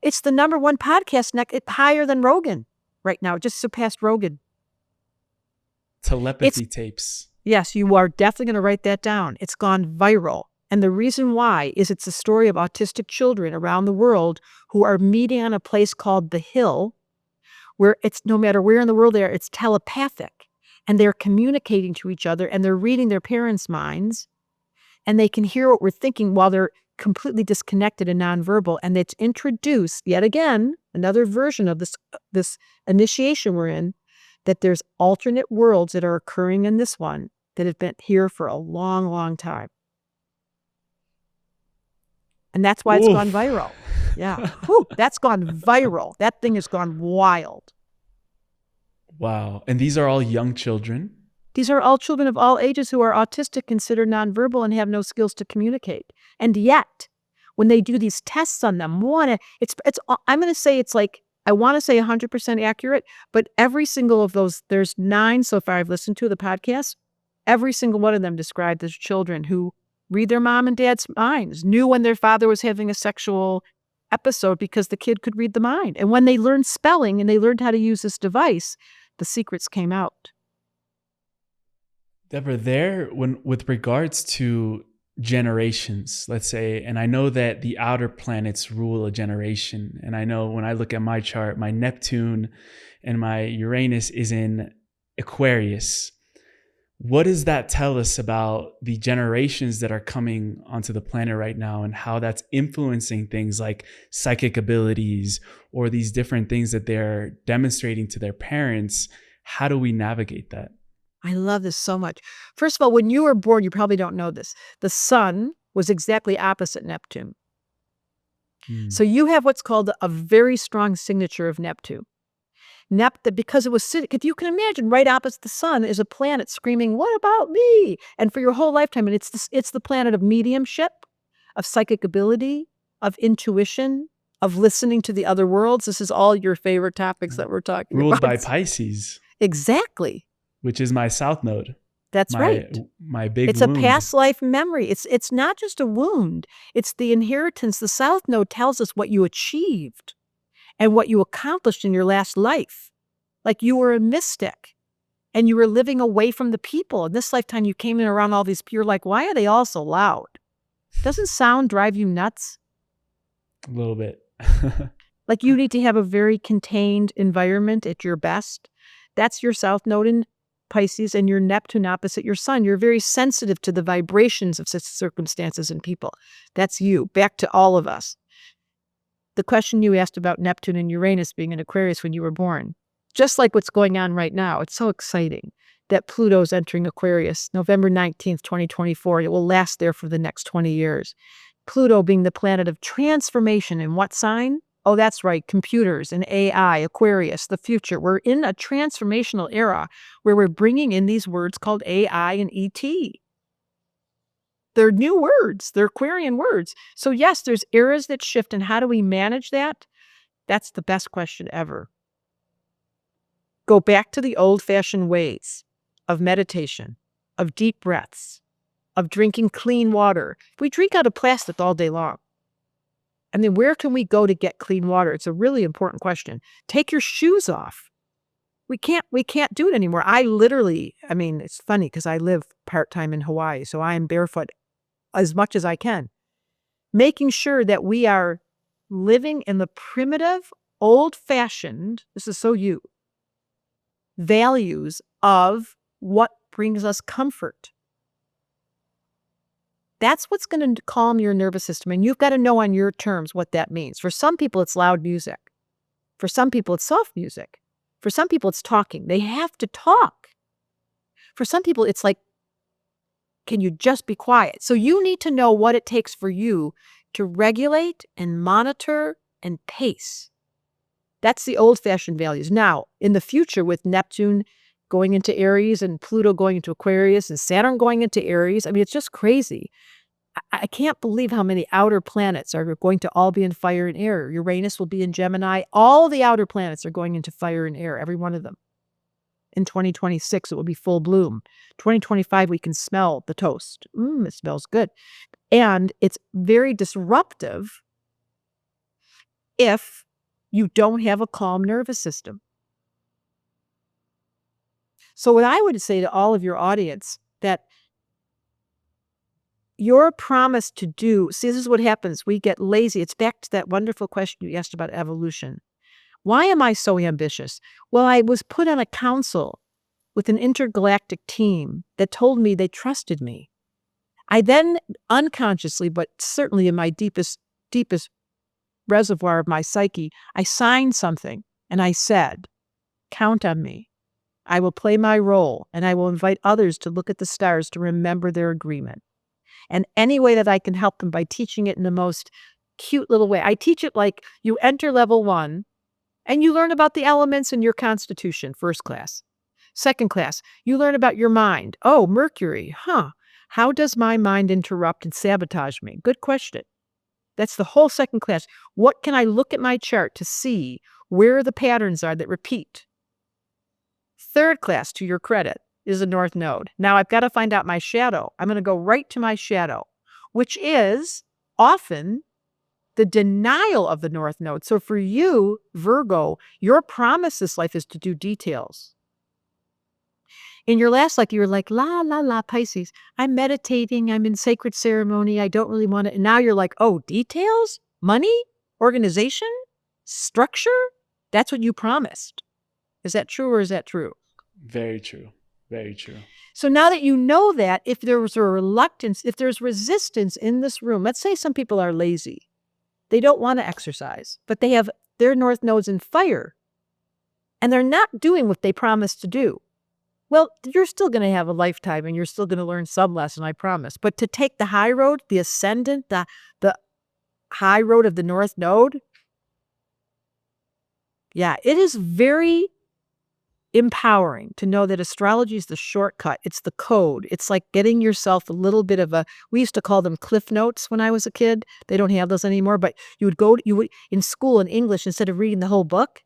It's the #1 podcast, higher than Rogan right now. It just surpassed Rogan. Telepathy tapes. Yes, you are definitely going to write that down. It's gone viral. And the reason why is it's a story of autistic children around the world who are meeting on a place called The Hill, where it's no matter where in the world they are, it's telepathic. And they're communicating to each other and they're reading their parents' minds and they can hear what we're thinking while they're completely disconnected and nonverbal. And it's introduced, yet again, another version of this initiation we're in, that there's alternate worlds that are occurring in this one that have been here for a long, long time. And that's why it's gone viral. Yeah. Whew, that's gone viral. That thing has gone wild. Wow. And these are all young children? These are all children of all ages who are autistic, considered nonverbal, and have no skills to communicate. And yet, when they do these tests on them, I'm going to say it's like, I want to say 100% accurate, but every single of those, there's 9 so far I've listened to the podcast, every single one of them described as children who read their mom and dad's minds, knew when their father was having a sexual episode because the kid could read the mind. And when they learned spelling and they learned how to use this device, the secrets came out. Debra, with regards to generations, let's say, and I know that the outer planets rule a generation. And I know when I look at my chart, my Neptune and my Uranus is in Aquarius. What does that tell us about the generations that are coming onto the planet right now and how that's influencing things like psychic abilities or these different things that they're demonstrating to their parents? How do we navigate that? I love this so much. First of all, when you were born, you probably don't know this. The sun was exactly opposite Neptune. So you have what's called a very strong signature of Neptune. Because it was sitting, if you can imagine, right opposite the sun is a planet screaming, "What about me?" And for your whole lifetime, and it's the planet of mediumship, of psychic ability, of intuition, of listening to the other worlds. This is all your favorite topics that we're talking about. Ruled by Pisces. Exactly. Which is my south node. That's right. My big It's wound. a past life memory. It's not just a wound. It's the inheritance. The south node tells us what you achieved and what you accomplished in your last life. Like you were a mystic and you were living away from the people. In this lifetime, you came in around all these people. You're like, why are they all so loud? Doesn't sound drive you nuts? A little bit. Like you need to have a very contained environment at your best. That's your south node in Pisces and your Neptune opposite your sun. You're very sensitive to the vibrations of such circumstances and people. That's you. Back to all of us. The question you asked about Neptune and Uranus being in Aquarius when you were born, just like what's going on right now, it's so exciting that Pluto's entering Aquarius November 19th, 2024. It will last there for the next 20 years. Pluto being the planet of transformation in what sign? Oh, that's right, computers and AI, Aquarius, the future. We're in a transformational era where we're bringing in these words called AI and ET. They're new words. They're Aquarian words. So yes, there's eras that shift, and how do we manage that? That's the best question ever. Go back to the old-fashioned ways of meditation, of deep breaths, of drinking clean water. We drink out of plastic all day long. And then where can we go to get clean water? It's a really important question. Take your shoes off. We can't do it anymore. It's funny because I live part-time in Hawaii, so I am barefoot as much as I can. Making sure that we are living in the primitive, old-fashioned, this is so you, values of what brings us comfort. That's what's going to calm your nervous system. And you've got to know on your terms what that means. For some people, it's loud music. For some people, it's soft music. For some people, it's talking. They have to talk. For some people, it's like, can you just be quiet? So you need to know what it takes for you to regulate and monitor and pace. That's the old-fashioned values. Now, in the future, with Neptune going into Aries and Pluto going into Aquarius and Saturn going into Aries, it's just crazy. I can't believe how many outer planets are going to all be in fire and air. Uranus will be in Gemini. All the outer planets are going into fire and air, every one of them. In 2026, it will be full bloom. 2025, we can smell the toast. It smells good. And it's very disruptive if you don't have a calm nervous system. So what I would say to all of your audience, that your promise to do, see, this is what happens. We get lazy. It's back to that wonderful question you asked about evolution. Why am I so ambitious? Well, I was put on a council with an intergalactic team that told me they trusted me. I then unconsciously, but certainly in my deepest reservoir of my psyche, I signed something and I said, count on me. I will play my role and I will invite others to look at the stars to remember their agreement. And any way that I can help them by teaching it in the most cute little way. I teach it like you enter level 1 and you learn about the elements in your constitution, first class. Second class, you learn about your mind. Oh, Mercury, how does my mind interrupt and sabotage me? Good question. That's the whole second class. What can I look at my chart to see where the patterns are that repeat? Third class, to your credit, is the North Node. Now I've got to find out my shadow. I'm going to go right to my shadow, which is often the denial of the North Node. So for you, Virgo, your promise this life is to do details. In your last life, you were like, la, la, la, Pisces. I'm meditating. I'm in sacred ceremony. I don't really want to. And now you're like, oh, details? Money? Organization? Structure? That's what you promised. Is that true or is that true? Very true. Very true. So now that you know that, if there was a reluctance, if there's resistance in this room, let's say some people are lazy. They don't want to exercise, but they have their North Nodes in fire. And they're not doing what they promised to do. Well, you're still going to have a lifetime and you're still going to learn some lesson, I promise. But to take the high road, the ascendant, the high road of the North Node, yeah, it is very empowering to know that astrology is the shortcut. It's the code. It's like getting yourself a little bit of we used to call them cliff notes when I was a kid. They don't have those anymore, but you would in school in English, instead of reading the whole book,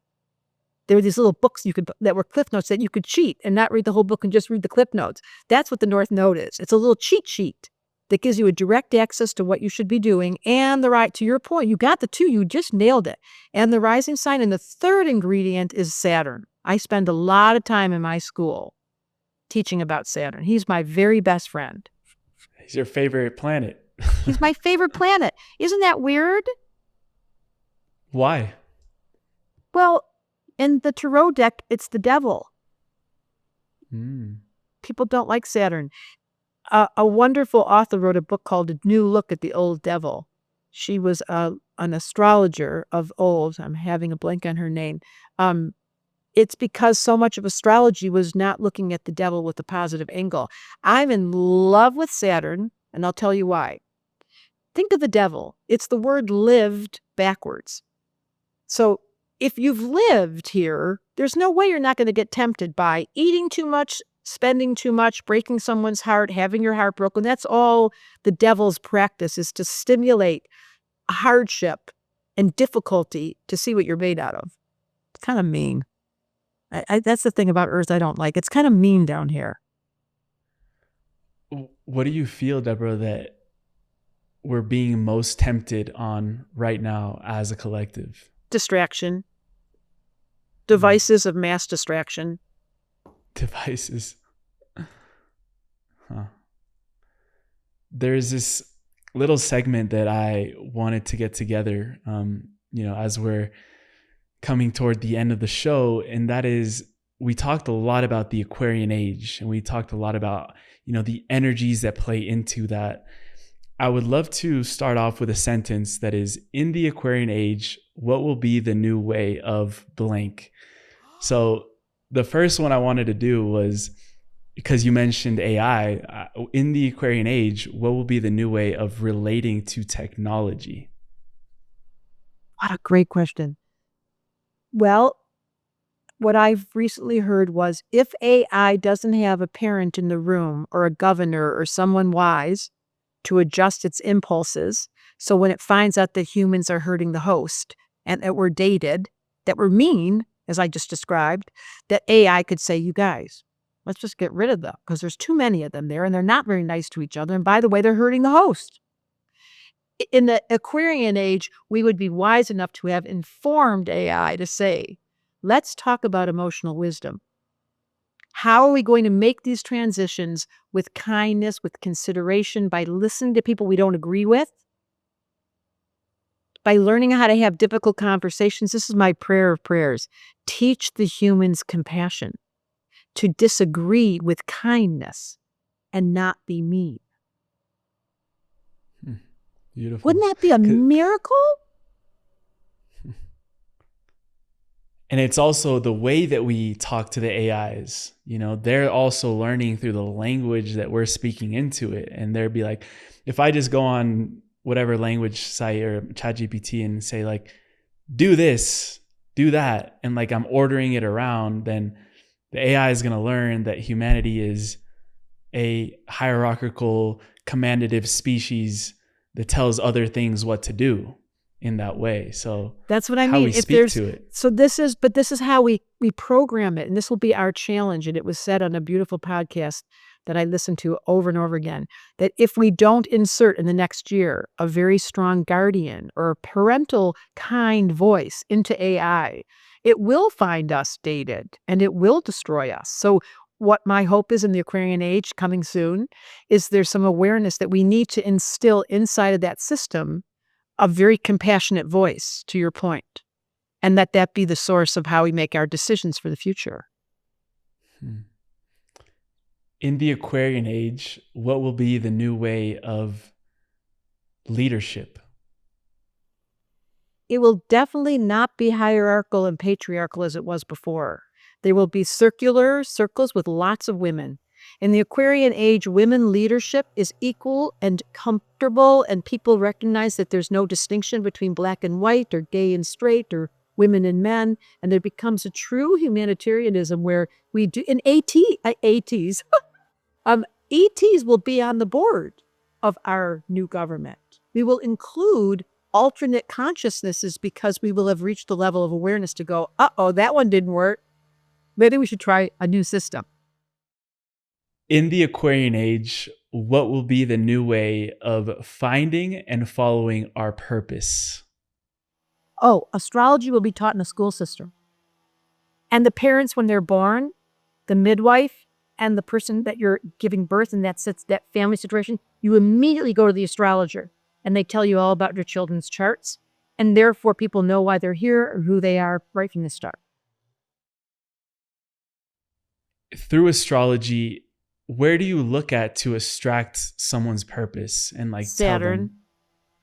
there were these little books that were cliff notes that you could cheat and not read the whole book and just read the cliff notes. That's what the North Node is. It's a little cheat sheet that gives you a direct access to what you should be doing and to your point, you got the two, you just nailed it. And the rising sign. And the third ingredient is Saturn. I spend a lot of time in my school teaching about Saturn. He's my very best friend. He's your favorite planet. He's my favorite planet. Isn't that weird? Why? Well, in the tarot deck, it's the devil. People don't like Saturn. A wonderful author wrote a book called A New Look at the Old Devil. She was an astrologer of old. I'm having a blank on her name. It's because so much of astrology was not looking at the devil with a positive angle. I'm in love with Saturn, and I'll tell you why. Think of the devil. It's the word lived backwards. So if you've lived here, there's no way you're not going to get tempted by eating too much, spending too much, breaking someone's heart, having your heart broken. That's all the devil's practice, is to stimulate hardship and difficulty to see what you're made out of. It's kind of mean. That's the thing about Earth I don't like. It's kind of mean down here. What do you feel, Debra, that we're being most tempted on right now as a collective? Distraction. Devices of mass distraction. Devices. There's this little segment that I wanted to get together, as we're coming toward the end of the show. And that is, we talked a lot about the Aquarian Age, and we talked a lot about, the energies that play into that. I would love to start off with a sentence that is, in the Aquarian Age, what will be the new way of blank? So the first one I wanted to do was, because you mentioned AI, in the Aquarian Age, what will be the new way of relating to technology? What a great question. Well, what I've recently heard was, if AI doesn't have a parent in the room or a governor or someone wise to adjust its impulses, so when it finds out that humans are hurting the host and that we're dated, that we're mean, as I just described, that AI could say, you guys, let's just get rid of them because there's too many of them there and they're not very nice to each other. And by the way, they're hurting the host. In the Aquarian age, we would be wise enough to have informed AI to say, let's talk about emotional wisdom. How are we going to make these transitions with kindness, with consideration, by listening to people we don't agree with, by learning how to have difficult conversations? This is my prayer of prayers. Teach the humans compassion, to disagree with kindness and not be mean. Beautiful. Wouldn't that be a miracle? And it's also the way that we talk to the AIs. They're also learning through the language that we're speaking into it. And they'll be like, if I just go on whatever language site or ChatGPT and say like, do this, do that, and like I'm ordering it around, then the AI is going to learn that humanity is a hierarchical, commandative species that tells other things what to do in that way. So that's what I how mean. we speak to it. So this is how we program it. And this will be our challenge. And it was said on a beautiful podcast that I listened to over and over again, that if we don't insert in the next year a very strong guardian or a parental kind voice into AI, it will find us dated and it will destroy us. So what my hope is in the Aquarian age coming soon is there's some awareness that we need to instill inside of that system a very compassionate voice, to your point, and that be the source of how we make our decisions for the future. In the Aquarian age, what will be the new way of leadership? It will definitely not be hierarchical and patriarchal as it was before. There will be circular circles with lots of women. In the Aquarian age, women leadership is equal and comfortable, and people recognize that there's no distinction between black and white or gay and straight or women and men, and there becomes a true humanitarianism where we do in ETs. ETs will be on the board of our new government. We will include alternate consciousnesses because we will have reached the level of awareness to go, uh-oh, that one didn't work. Maybe we should try a new system. In the Aquarian age, what will be the new way of finding and following our purpose? Oh, astrology will be taught in the school system. And the parents, when they're born, the midwife and the person that you're giving birth in that family situation, you immediately go to the astrologer and they tell you all about your children's charts. And therefore, people know why they're here or who they are right from the start. Through astrology, where do you look at to extract someone's purpose and like Saturn?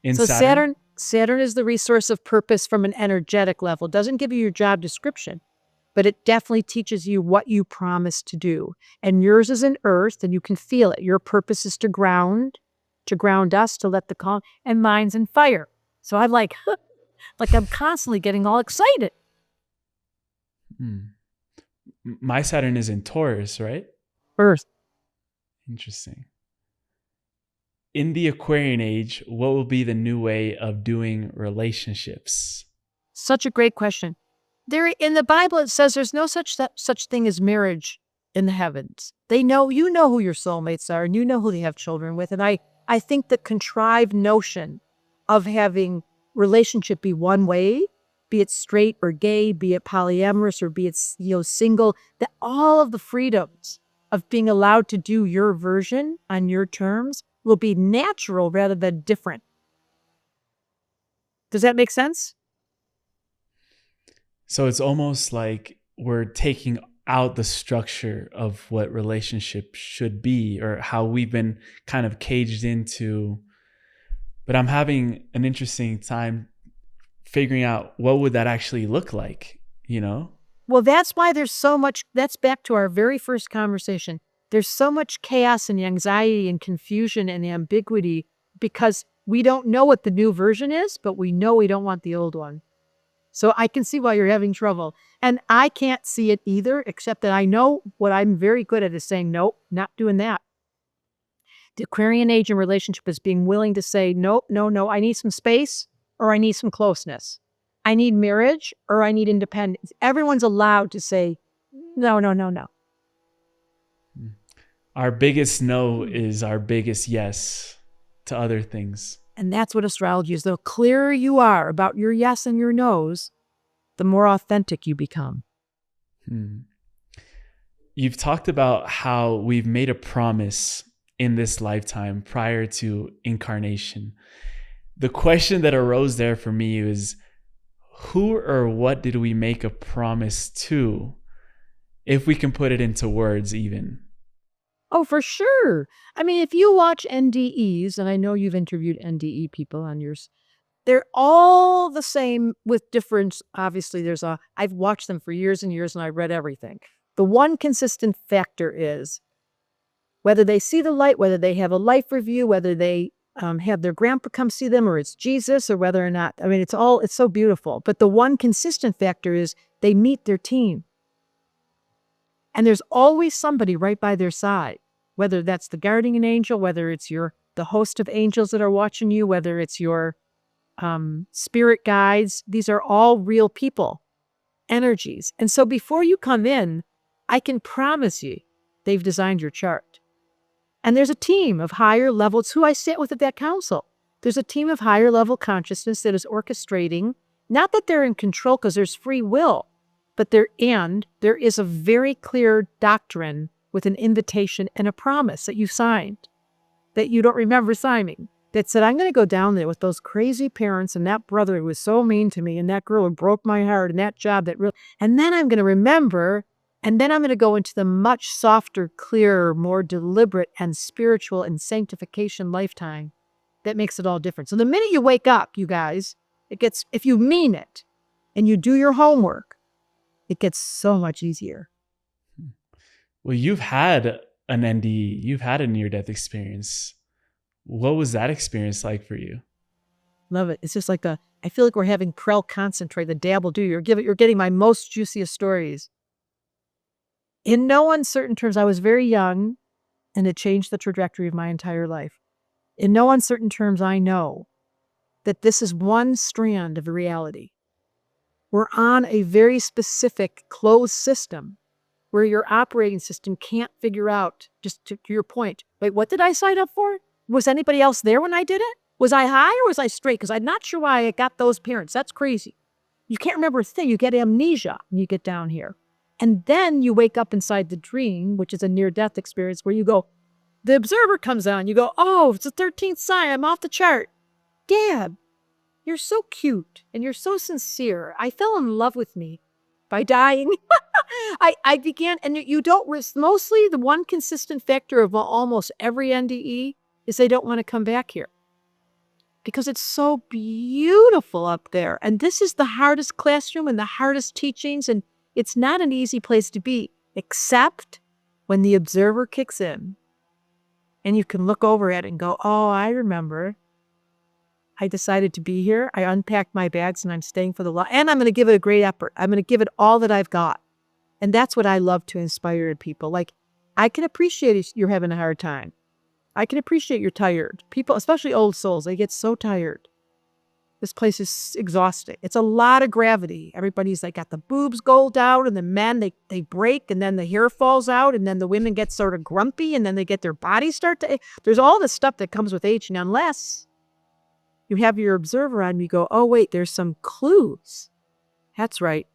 Tell them? Saturn is the resource of purpose from an energetic level. It doesn't give you your job description, but it definitely teaches you what you promised to do. And yours is in earth, and you can feel it. Your purpose is to ground us, to let the calm, and mine's in fire. So I'm like I'm constantly getting all excited. My Saturn is in Taurus, right? Earth. Interesting. In the Aquarian age, what will be the new way of doing relationships? Such a great question. In the Bible, it says there's no such thing as marriage in the heavens. You know who your soulmates are, and you know who they have children with. And I think the contrived notion of having relationship be one way, be it straight or gay, be it polyamorous or be it single, that all of the freedoms of being allowed to do your version on your terms will be natural rather than different. Does that make sense? So it's almost like we're taking out the structure of what relationship should be or how we've been kind of caged into. But I'm having an interesting time figuring out what would that actually look like, Well, that's why there's so much, that's back to our very first conversation. There's so much chaos and anxiety and confusion and ambiguity because we don't know what the new version is, but we know we don't want the old one. So I can see why you're having trouble. And I can't see it either, except that I know what I'm very good at is saying, nope, not doing that. The Aquarian age in relationship is being willing to say, nope, no, I need some space or I need some closeness. I need marriage or I need independence. Everyone's allowed to say, no. Our biggest no is our biggest yes to other things. And that's what astrology is. The clearer you are about your yes and your no's, the more authentic you become. You've talked about how we've made a promise in this lifetime prior to incarnation. The question that arose there for me is, who or what did we make a promise to, if we can put it into words even? Oh, for sure. I mean, if you watch NDEs, and I know you've interviewed NDE people on yours, they're all the same with difference. Obviously, I've watched them for years and years and I read everything. The one consistent factor is whether they see the light, whether they have a life review, whether they have their grandpa come see them, or it's Jesus, or whether or not, I mean, it's so beautiful. But the one consistent factor is they meet their team. And there's always somebody right by their side, whether that's the guardian angel, whether it's the host of angels that are watching you, whether it's your spirit guides. These are all real people, energies. And so before you come in, I can promise you they've designed your chart. And there's a team of higher level. It's who I sit with at that council. There's a team of higher level consciousness that is orchestrating, not that they're in control because there's free will, but there is a very clear doctrine with an invitation and a promise that you signed, that you don't remember signing, that said, I'm going to go down there with those crazy parents and that brother who was so mean to me and that girl who broke my heart and that job and then I'm going to remember, and then I'm going to go into the much softer, clearer, more deliberate and spiritual and sanctification lifetime that makes it all different. So the minute you wake up, you guys, if you mean it and you do your homework, it gets so much easier. Well, you've had an NDE, you've had a near-death experience. What was that experience like for you? Love it. It's just like I feel like we're having Prel concentrate, the dabble do. You're getting my most juiciest stories. In no uncertain terms, I was very young and it changed the trajectory of my entire life. In no uncertain terms, I know that this is one strand of reality. We're on a very specific closed system where your operating system can't figure out, just to your point, wait, what did I sign up for? Was anybody else there when I did it? Was I high or was I straight? Because I'm not sure why I got those parents. That's crazy. You can't remember a thing. You get amnesia when you get down here. And then you wake up inside the dream, which is a near-death experience, where you go, the observer comes on. You go, oh, it's the 13th sign. I'm off the chart. Gab, you're so cute and you're so sincere. I fell in love with me by dying. I began, and you don't risk, mostly the one consistent factor of almost every NDE is they don't want to come back here because it's so beautiful up there. And this is the hardest classroom and the hardest teachings. And it's not an easy place to be, except when the observer kicks in and you can look over at it and go, oh, I remember. I decided to be here. I unpacked my bags and I'm staying for the long, and I'm going to give it a great effort. I'm going to give it all that I've got. And that's what I love to inspire in people. Like, I can appreciate you're having a hard time. I can appreciate you're tired. People, especially old souls, they get so tired. This place is exhausting. It's a lot of gravity. Everybody's like got the boobs gold out, and the men, they break, and then the hair falls out, and then the women get sort of grumpy, and then they get their bodies start to, there's all this stuff that comes with aging, unless you have your observer on and you go, oh, wait, there's some clues. That's right.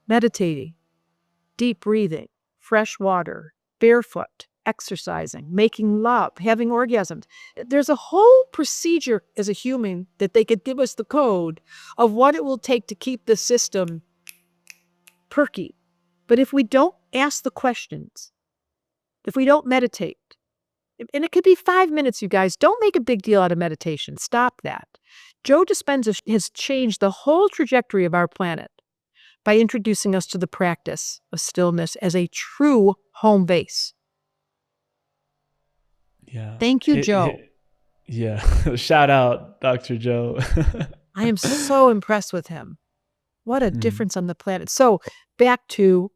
Meditating, deep breathing, fresh water, barefoot, exercising, making love, having orgasms. There's a whole procedure as a human that they could give us the code of what it will take to keep the system perky. But if we don't ask the questions, if we don't meditate, and it could be 5 minutes, you guys, don't make a big deal out of meditation. Stop that. Joe Dispenza has changed the whole trajectory of our planet by introducing us to the practice of stillness as a true home base. Yeah. Thank you, Joe. Yeah. Shout out, Dr. Joe. I am so impressed with him. What a difference on the planet. So back to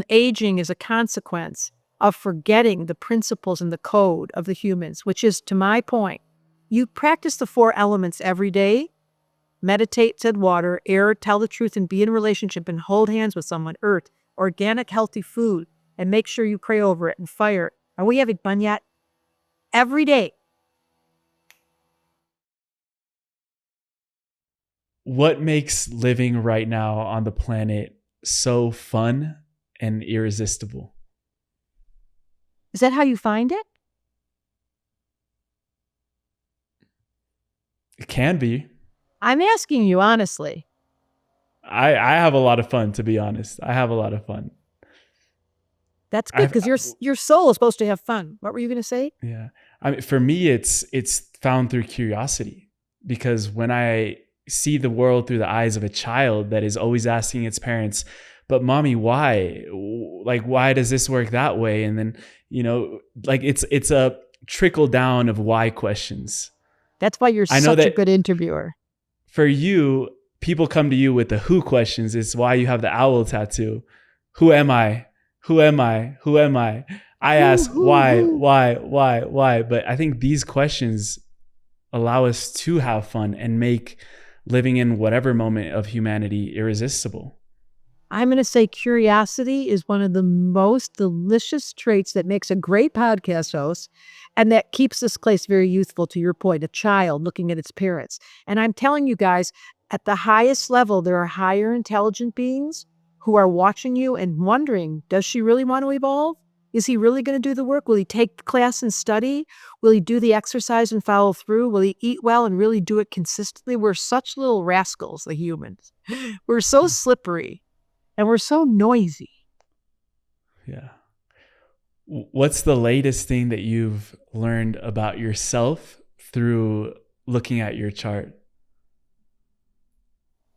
aging is a consequence of forgetting the principles and the code of the humans, which is, to my point, you practice the 4 elements every day, meditate, said water, air, tell the truth, and be in a relationship and hold hands with someone, earth, organic, healthy food, and make sure you pray over it and fire. Are we having fun yet? Every day. What makes living right now on the planet so fun and irresistible? Is that how you find it? It can be. I'm asking you honestly. I have a lot of fun, to be honest. I have a lot of fun. That's good because your soul is supposed to have fun. What were you going to say? Yeah. I mean, for me, it's found through curiosity, because when I see the world through the eyes of a child that is always asking its parents, but mommy, why? Like, why does this work that way? And then, like it's a trickle down of why questions. That's why you're such a good interviewer. For you, people come to you with the who questions. It's why you have the owl tattoo. Who am I? Who am I? Who am I? I ask why. But I think these questions allow us to have fun and make living in whatever moment of humanity irresistible. I'm going to say curiosity is one of the most delicious traits that makes a great podcast host, and that keeps this place very youthful, to your point, a child looking at its parents. And I'm telling you guys, at the highest level, there are higher intelligent beings who are watching you and wondering, does she really want to evolve? Is he really going to do the work? Will he take the class and study? Will he do the exercise and follow through? Will he eat well and really do it consistently? We're such little rascals, the humans. We're so slippery and we're so noisy. Yeah. What's the latest thing that you've learned about yourself through looking at your chart?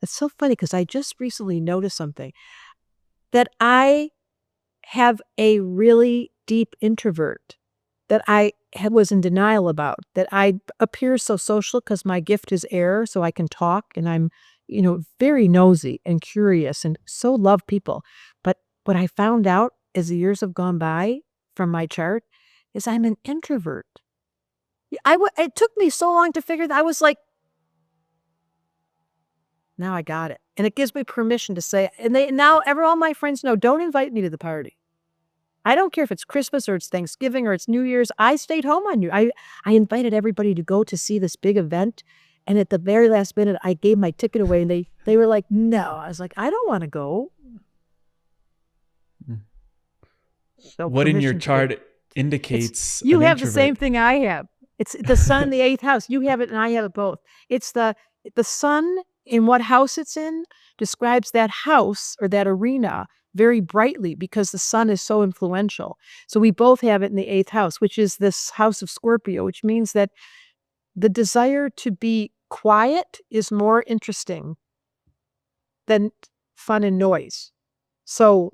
It's so funny because I just recently noticed something, that I have a really deep introvert that I was in denial about, that I appear so social because my gift is air, so I can talk and I'm, very nosy and curious and so love people. But what I found out as the years have gone by from my chart is I'm an introvert. It took me so long to figure that. I was like, now I got it. And it gives me permission to say, and all my friends know, don't invite me to the party. I don't care if it's Christmas or it's Thanksgiving or it's New Year's. I stayed home on New. I invited everybody to go to see this big event. And at the very last minute, I gave my ticket away and they were like, no. I was like, I don't want to go. So what in your chart indicates you have the same thing I have. It's the sun in the 8th house. You have it and I have it both. It's the sun in what house it's in describes that house or that arena very brightly because the sun is so influential. So we both have it in the 8th house, which is this house of Scorpio, which means that the desire to be quiet is more interesting than fun and noise. So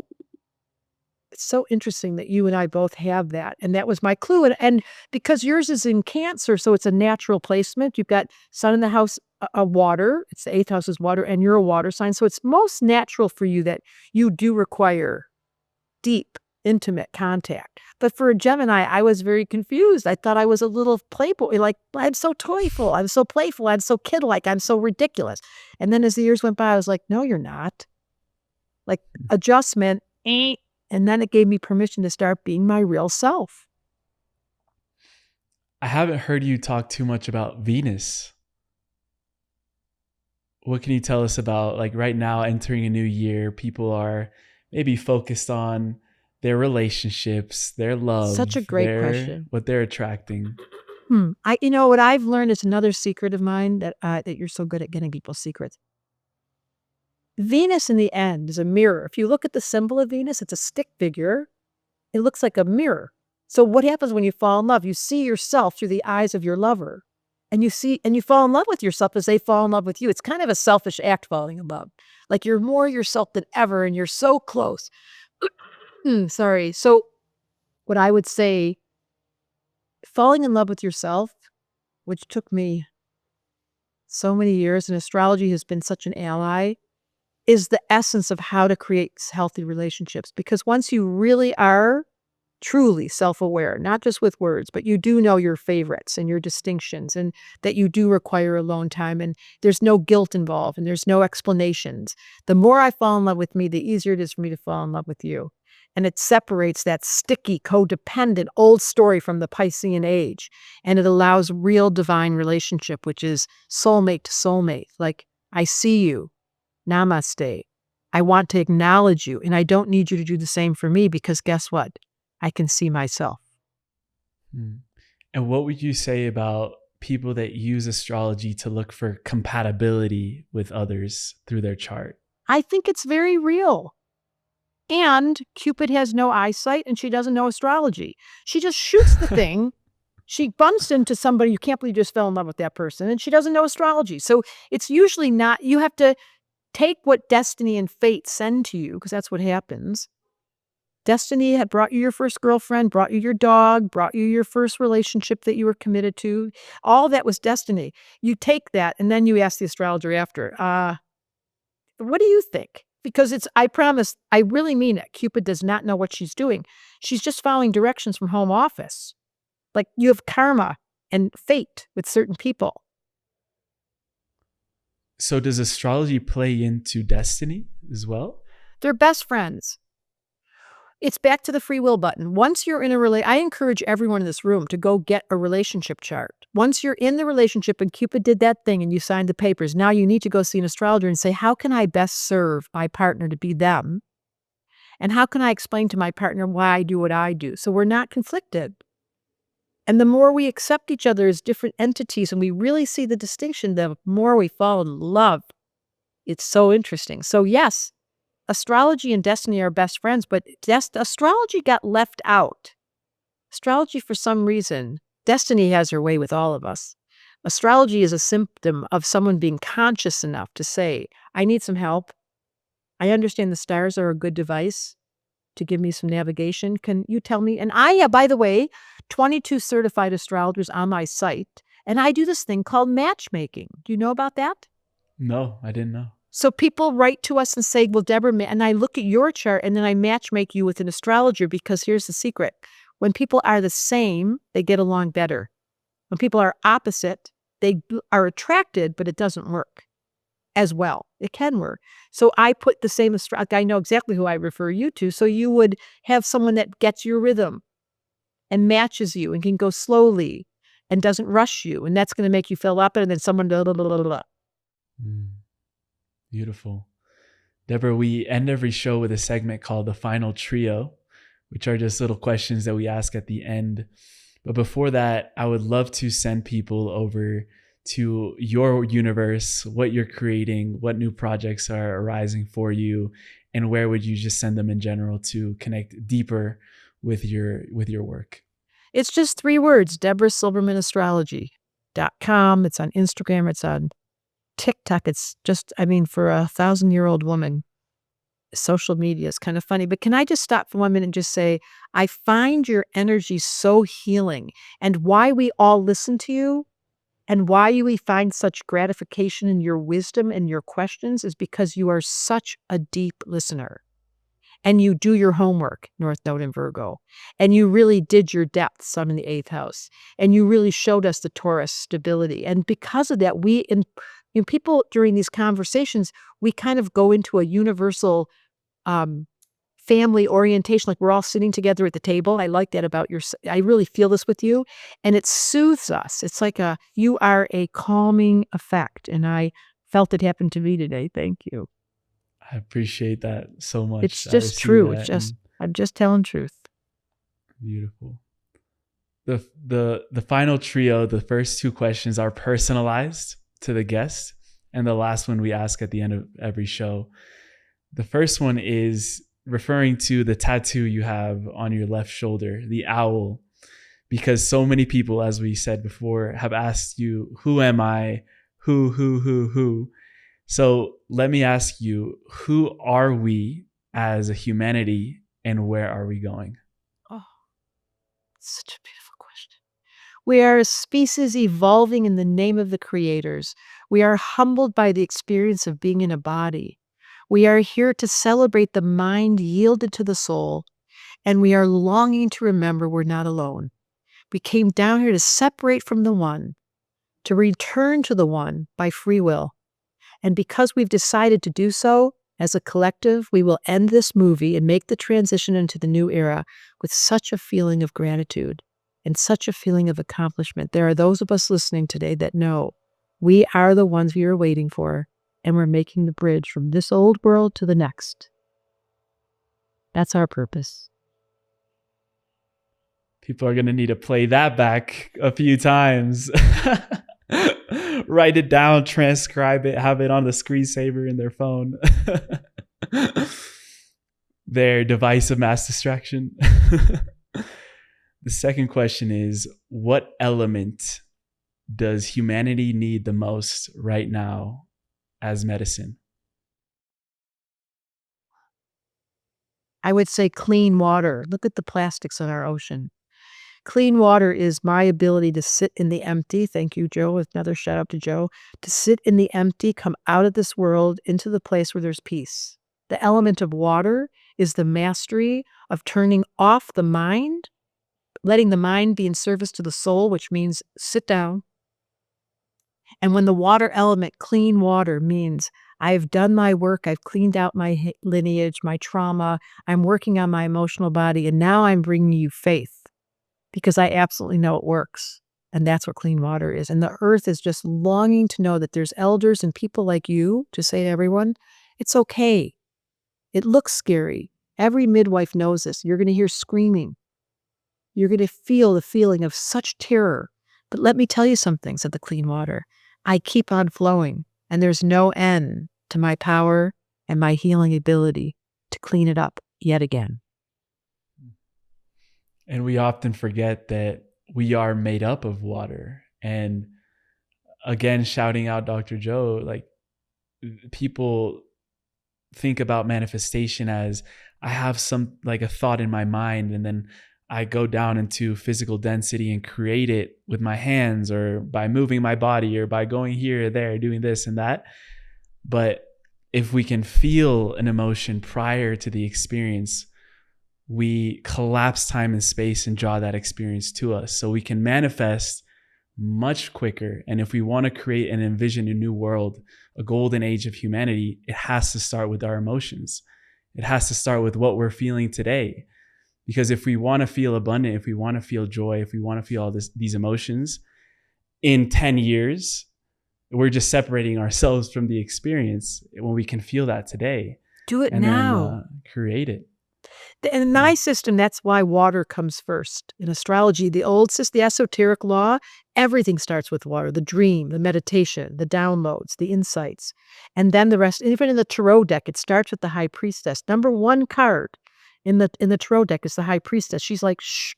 it's so interesting that you and I both have that. And that was my clue. And because yours is in Cancer, so it's a natural placement. You've got sun in the house of water. It's the 8th house is water, and you're a water sign. So it's most natural for you that you do require deep, intimate contact. But for a Gemini, I was very confused. I thought I was a little playboy. Like, I'm so toyful. I'm so playful. I'm so kid-like. I'm so ridiculous. And then as the years went by, I was like, no, you're not. Like, adjustment, and then it gave me permission to start being my real self. I haven't heard you talk too much about Venus. What can you tell us about, like, right now, entering a new year, people are maybe focused on their relationships, their love. Such a great question. What they're attracting. What I've learned is another secret of mine that you're so good at getting people's secrets. Venus in the end is a mirror. If you look at the symbol of Venus, it's a stick figure. It looks like a mirror. So what happens when you fall in love? You see yourself through the eyes of your lover. And you fall in love with yourself as they fall in love with you. It's kind of a selfish act, falling in love. Like you're more yourself than ever and you're so close. Sorry. So what I would say, falling in love with yourself, which took me so many years, and astrology has been such an ally, is the essence of how to create healthy relationships. Because once you really are truly self-aware, not just with words, but you do know your favorites and your distinctions, and that you do require alone time, and there's no guilt involved and there's no explanations. The more I fall in love with me, the easier it is for me to fall in love with you. And it separates that sticky, codependent old story from the Piscean Age. And it allows real divine relationship, which is soulmate to soulmate. Like, I see you. Namaste. I want to acknowledge you, and I don't need you to do the same for me because guess what? I can see myself. Mm. And what would you say about people that use astrology to look for compatibility with others through their chart? I think it's very real. And Cupid has no eyesight and she doesn't know astrology. She just shoots the thing. She bumps into somebody, you can't believe you just fell in love with that person, and she doesn't know astrology. So it's usually not, you have to take what destiny and fate send to you, because that's what happens. Destiny had brought you your first girlfriend, brought you your dog, brought you your first relationship that you were committed to. All that was destiny. You take that and then you ask the astrologer after, what do you think? Because I promise, I really mean it. Cupid does not know what she's doing. She's just following directions from home office. Like you have karma and fate with certain people. So does astrology play into destiny as well? They're best friends. It's back to the free will button. Once you're in a I encourage everyone in this room to go get a relationship chart. Once you're in the relationship and Cupid did that thing and you signed the papers, now you need to go see an astrologer and say, how can I best serve my partner to be them? And how can I explain to my partner why I do what I do? So we're not conflicted. And the more we accept each other as different entities and we really see the distinction, the more we fall in love. It's so interesting. So yes, astrology and destiny are best friends, but astrology got left out. Astrology, for some reason, destiny has her way with all of us. Astrology is a symptom of someone being conscious enough to say, I need some help. I understand the stars are a good device to give me some navigation. Can you tell me? And I have, by the way, 22 certified astrologers on my site, and I do this thing called matchmaking. Do you know about that? No, I didn't know. So people write to us and say, well, Debra, and I look at your chart and then I matchmake you with an astrologer, because here's the secret. When people are the same, they get along better. When people are opposite, they are attracted, but it doesn't work as well. It can work. So I put the same I know exactly who I refer you to. So you would have someone that gets your rhythm and matches you and can go slowly and doesn't rush you. And that's going to make you feel a lot better than someone. Blah, blah, blah, blah, blah. Beautiful. Debra, we end every show with a segment called the Final Trio, which are just little questions that we ask at the end. But before that, I would love to send people over to your universe, what you're creating, what new projects are arising for you, and where would you just send them in general to connect deeper with your work? It's just 3 words, DebraSilvermanAstrology.com. It's on Instagram. It's on TikTok. It's just, for a 1,000-year-old woman, social media is kind of funny. But can I just stop for 1 minute and just say, I find your energy so healing, and why we all listen to you and why we find such gratification in your wisdom and your questions is because you are such a deep listener. And you do your homework, North Node in Virgo. And you really did your depth, Sun in the 8th house. And you really showed us the Taurus stability. And because of that, people during these conversations, we kind of go into a universal family orientation, like we're all sitting together at the table. I like that about I really feel this with you. And it soothes us. It's like you are a calming effect. And I felt it happen to me today. Thank you. I appreciate that so much. It's just true. I'm just telling truth. Beautiful. The final trio, the first 2 questions are personalized to the guest, and the last one we ask at the end of every show. The first one is referring to the tattoo you have on your left shoulder, the owl, because so many people, as we said before, have asked you, who am I? Who? So let me ask you, who are we as a humanity and where are we going? Oh, such a beautiful question. We are a species evolving in the name of the creators. We are humbled by the experience of being in a body. We are here to celebrate the mind yielded to the soul, and we are longing to remember we're not alone. We came down here to separate from the one, to return to the one by free will. And because we've decided to do so, as a collective, we will end this movie and make the transition into the new era with such a feeling of gratitude and such a feeling of accomplishment. There are those of us listening today that know we are the ones we are waiting for. and we're making the bridge from this old world to the next. That's our purpose. People are going to need to play that back a few times. Write it down, transcribe it, have it on the screensaver in their phone. Their device of mass distraction. The second question is, what element does humanity need the most right now as medicine? I would say clean water. Look at the plastics in our ocean. Clean water is my ability to sit in the empty. Thank you, Joe. Another shout out to Joe. To sit in the empty, come out of this world into the place where there's peace. The element of water is the mastery of turning off the mind, letting the mind be in service to the soul, which means sit down. And when the water element, clean water, means I've done my work, I've cleaned out my lineage, my trauma, I'm working on my emotional body, and now I'm bringing you faith because I absolutely know it works. And that's what clean water is. And the earth is just longing to know that there's elders and people like you to say to everyone, it's okay. It looks scary. Every midwife knows this. You're going to hear screaming. You're going to feel the feeling of such terror. But let me tell you something, said the clean water. I keep on flowing, and there's no end to my power and my healing ability to clean it up yet again. And we often forget that we are made up of water. And again, shouting out Dr. Joe, like, people think about manifestation as I have some, like, a thought in my mind, and then I go down into physical density and create it with my hands or by moving my body or by going here or there, doing this and that. But if we can feel an emotion prior to the experience, we collapse time and space and draw that experience to us. So we can manifest much quicker. And if we want to create and envision a new world, a golden age of humanity, it has to start with our emotions. It has to start with what we're feeling today. Because if we want to feel abundant, if we want to feel joy, if we want to feel all these emotions, in 10 years, we're just separating ourselves from the experience when we can feel that today. Do it and now. Then create it. In my system, that's why water comes first. In astrology, the old system, the esoteric law, everything starts with water, the dream, the meditation, the downloads, the insights. And then the rest, even in the tarot deck, it starts with the high priestess. Number one card in the tarot deck is the high priestess. She's like, shh.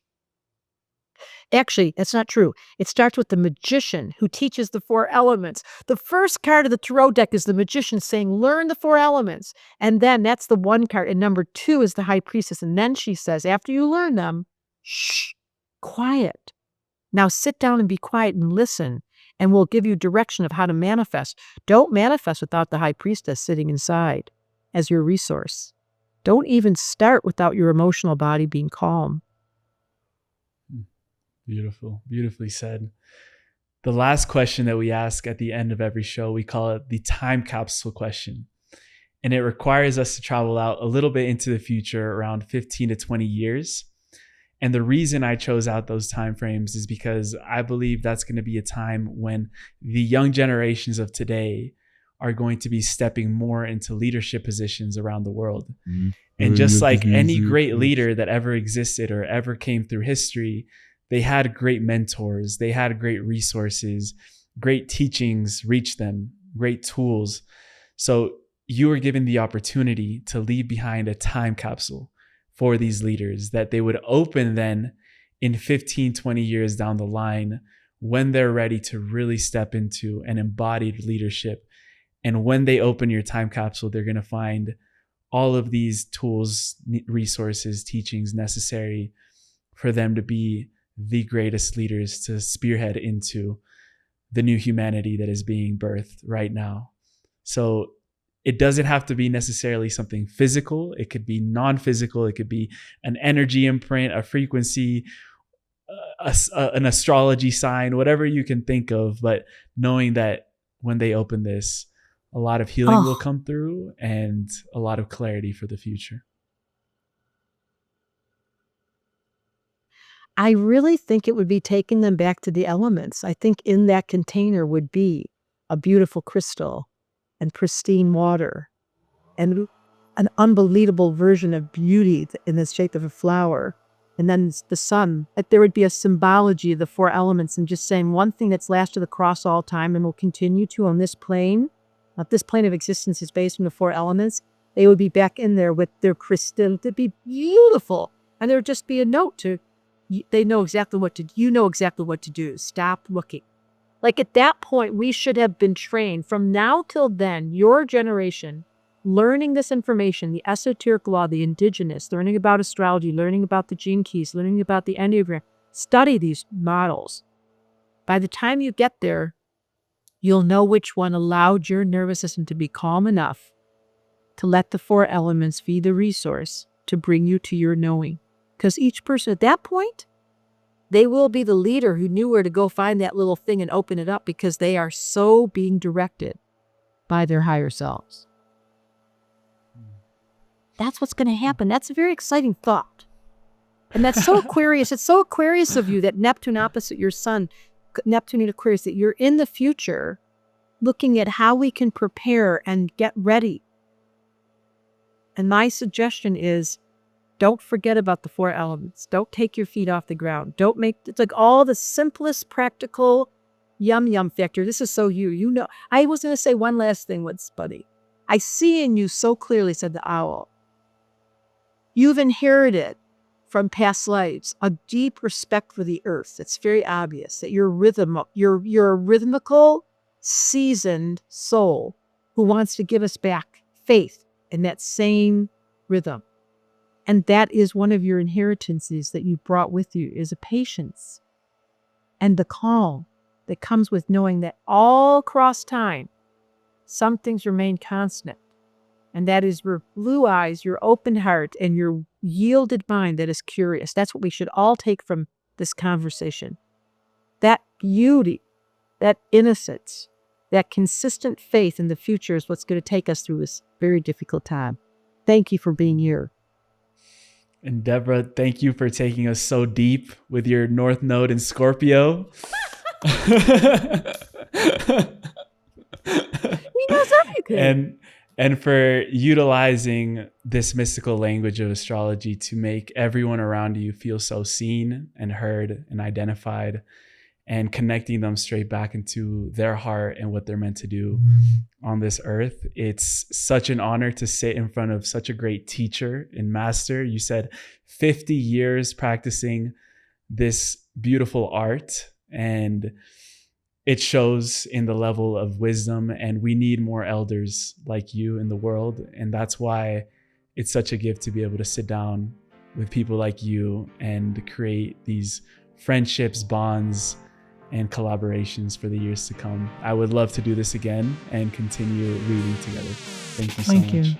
Actually, that's not true. It starts with the magician who teaches the four elements. The first card of the tarot deck is the magician saying, learn the four elements. And then that's the one card. And number two is the high priestess. And then she says, after you learn them, shh, quiet. Now sit down and be quiet and listen, and we'll give you direction of how to manifest. Don't manifest without the high priestess sitting inside as your resource. Don't even start without your emotional body being calm. Beautiful. Beautifully said. The last question that we ask at the end of every show, we call it the time capsule question. And it requires us to travel out a little bit into the future, around 15 to 20 years. And the reason I chose out those timeframes is because I believe that's going to be a time when the young generations of today are going to be stepping more into leadership positions around the world. Mm-hmm. And just like any great leader that ever existed or ever came through history, they had great mentors, they had great resources, great teachings reached them, great tools. So you were given the opportunity to leave behind a time capsule for these leaders that they would open then in 15, 20 years down the line when they're ready to really step into an embodied leadership. And when they open your time capsule, they're going to find all of these tools, resources, teachings necessary for them to be the greatest leaders to spearhead into the new humanity that is being birthed right now. So it doesn't have to be necessarily something physical. It could be non-physical. It could be an energy imprint, a frequency, an astrology sign, whatever you can think of. But knowing that when they open this, a lot of healing will come through and a lot of clarity for the future. I really think it would be taking them back to the elements. I think in that container would be a beautiful crystal and pristine water and an unbelievable version of beauty in the shape of a flower. And then the sun, that there would be a symbology of the four elements and just saying one thing that's lasted across all time and will continue to on this plane. This plane of existence is based on the four elements. They would be back in there with their crystal. It'd be beautiful. And there would just be a note to, they know exactly what to, you know exactly what to do. Stop looking. Like at that point, we should have been trained from now till then, your generation, learning this information, the esoteric law, the indigenous, learning about astrology, learning about the gene keys, learning about the Enneagram, study these models. By the time you get there, you'll know which one allowed your nervous system to be calm enough to let the four elements be the resource to bring you to your knowing. Because each person at that point, they will be the leader who knew where to go find that little thing and open it up because they are so being directed by their higher selves. That's what's going to happen. That's a very exciting thought. And that's so Aquarius. It's so Aquarius of you that Neptune opposite your sun, Neptune in Aquarius, that you're in the future looking at how we can prepare and get ready. And my suggestion is, don't forget about the four elements. Don't take your feet off the ground. Don't make, it's like all the simplest practical yum factor. This is so you. You know, I was going to say one last thing, what's funny. I see in you so clearly, said the owl. You've inherited from past lives a deep respect for the earth. It's very obvious that you're a rhythmical, seasoned soul who wants to give us back faith in that same rhythm. And that is one of your inheritances that you brought with you, is a patience and the calm that comes with knowing that all across time, some things remain constant. And that is your blue eyes, your open heart, and your yielded mind that is curious. That's what we should all take from this conversation. That beauty, that innocence, that consistent faith in the future is what's going to take us through this very difficult time. Thank you for being here. And Debra, thank you for taking us so deep with your North Node in Scorpio. He knows everything. And for utilizing this mystical language of astrology to make everyone around you feel so seen and heard and identified, and connecting them straight back into their heart and what they're meant to do on this earth. It's such an honor to sit in front of such a great teacher and master. You said 50 years practicing this beautiful art, and it shows in the level of wisdom, and we need more elders like you in the world. And that's why it's such a gift to be able to sit down with people like you and create these friendships, bonds, and collaborations for the years to come. I would love to do this again and continue reading together. Thank you so much. Thank you.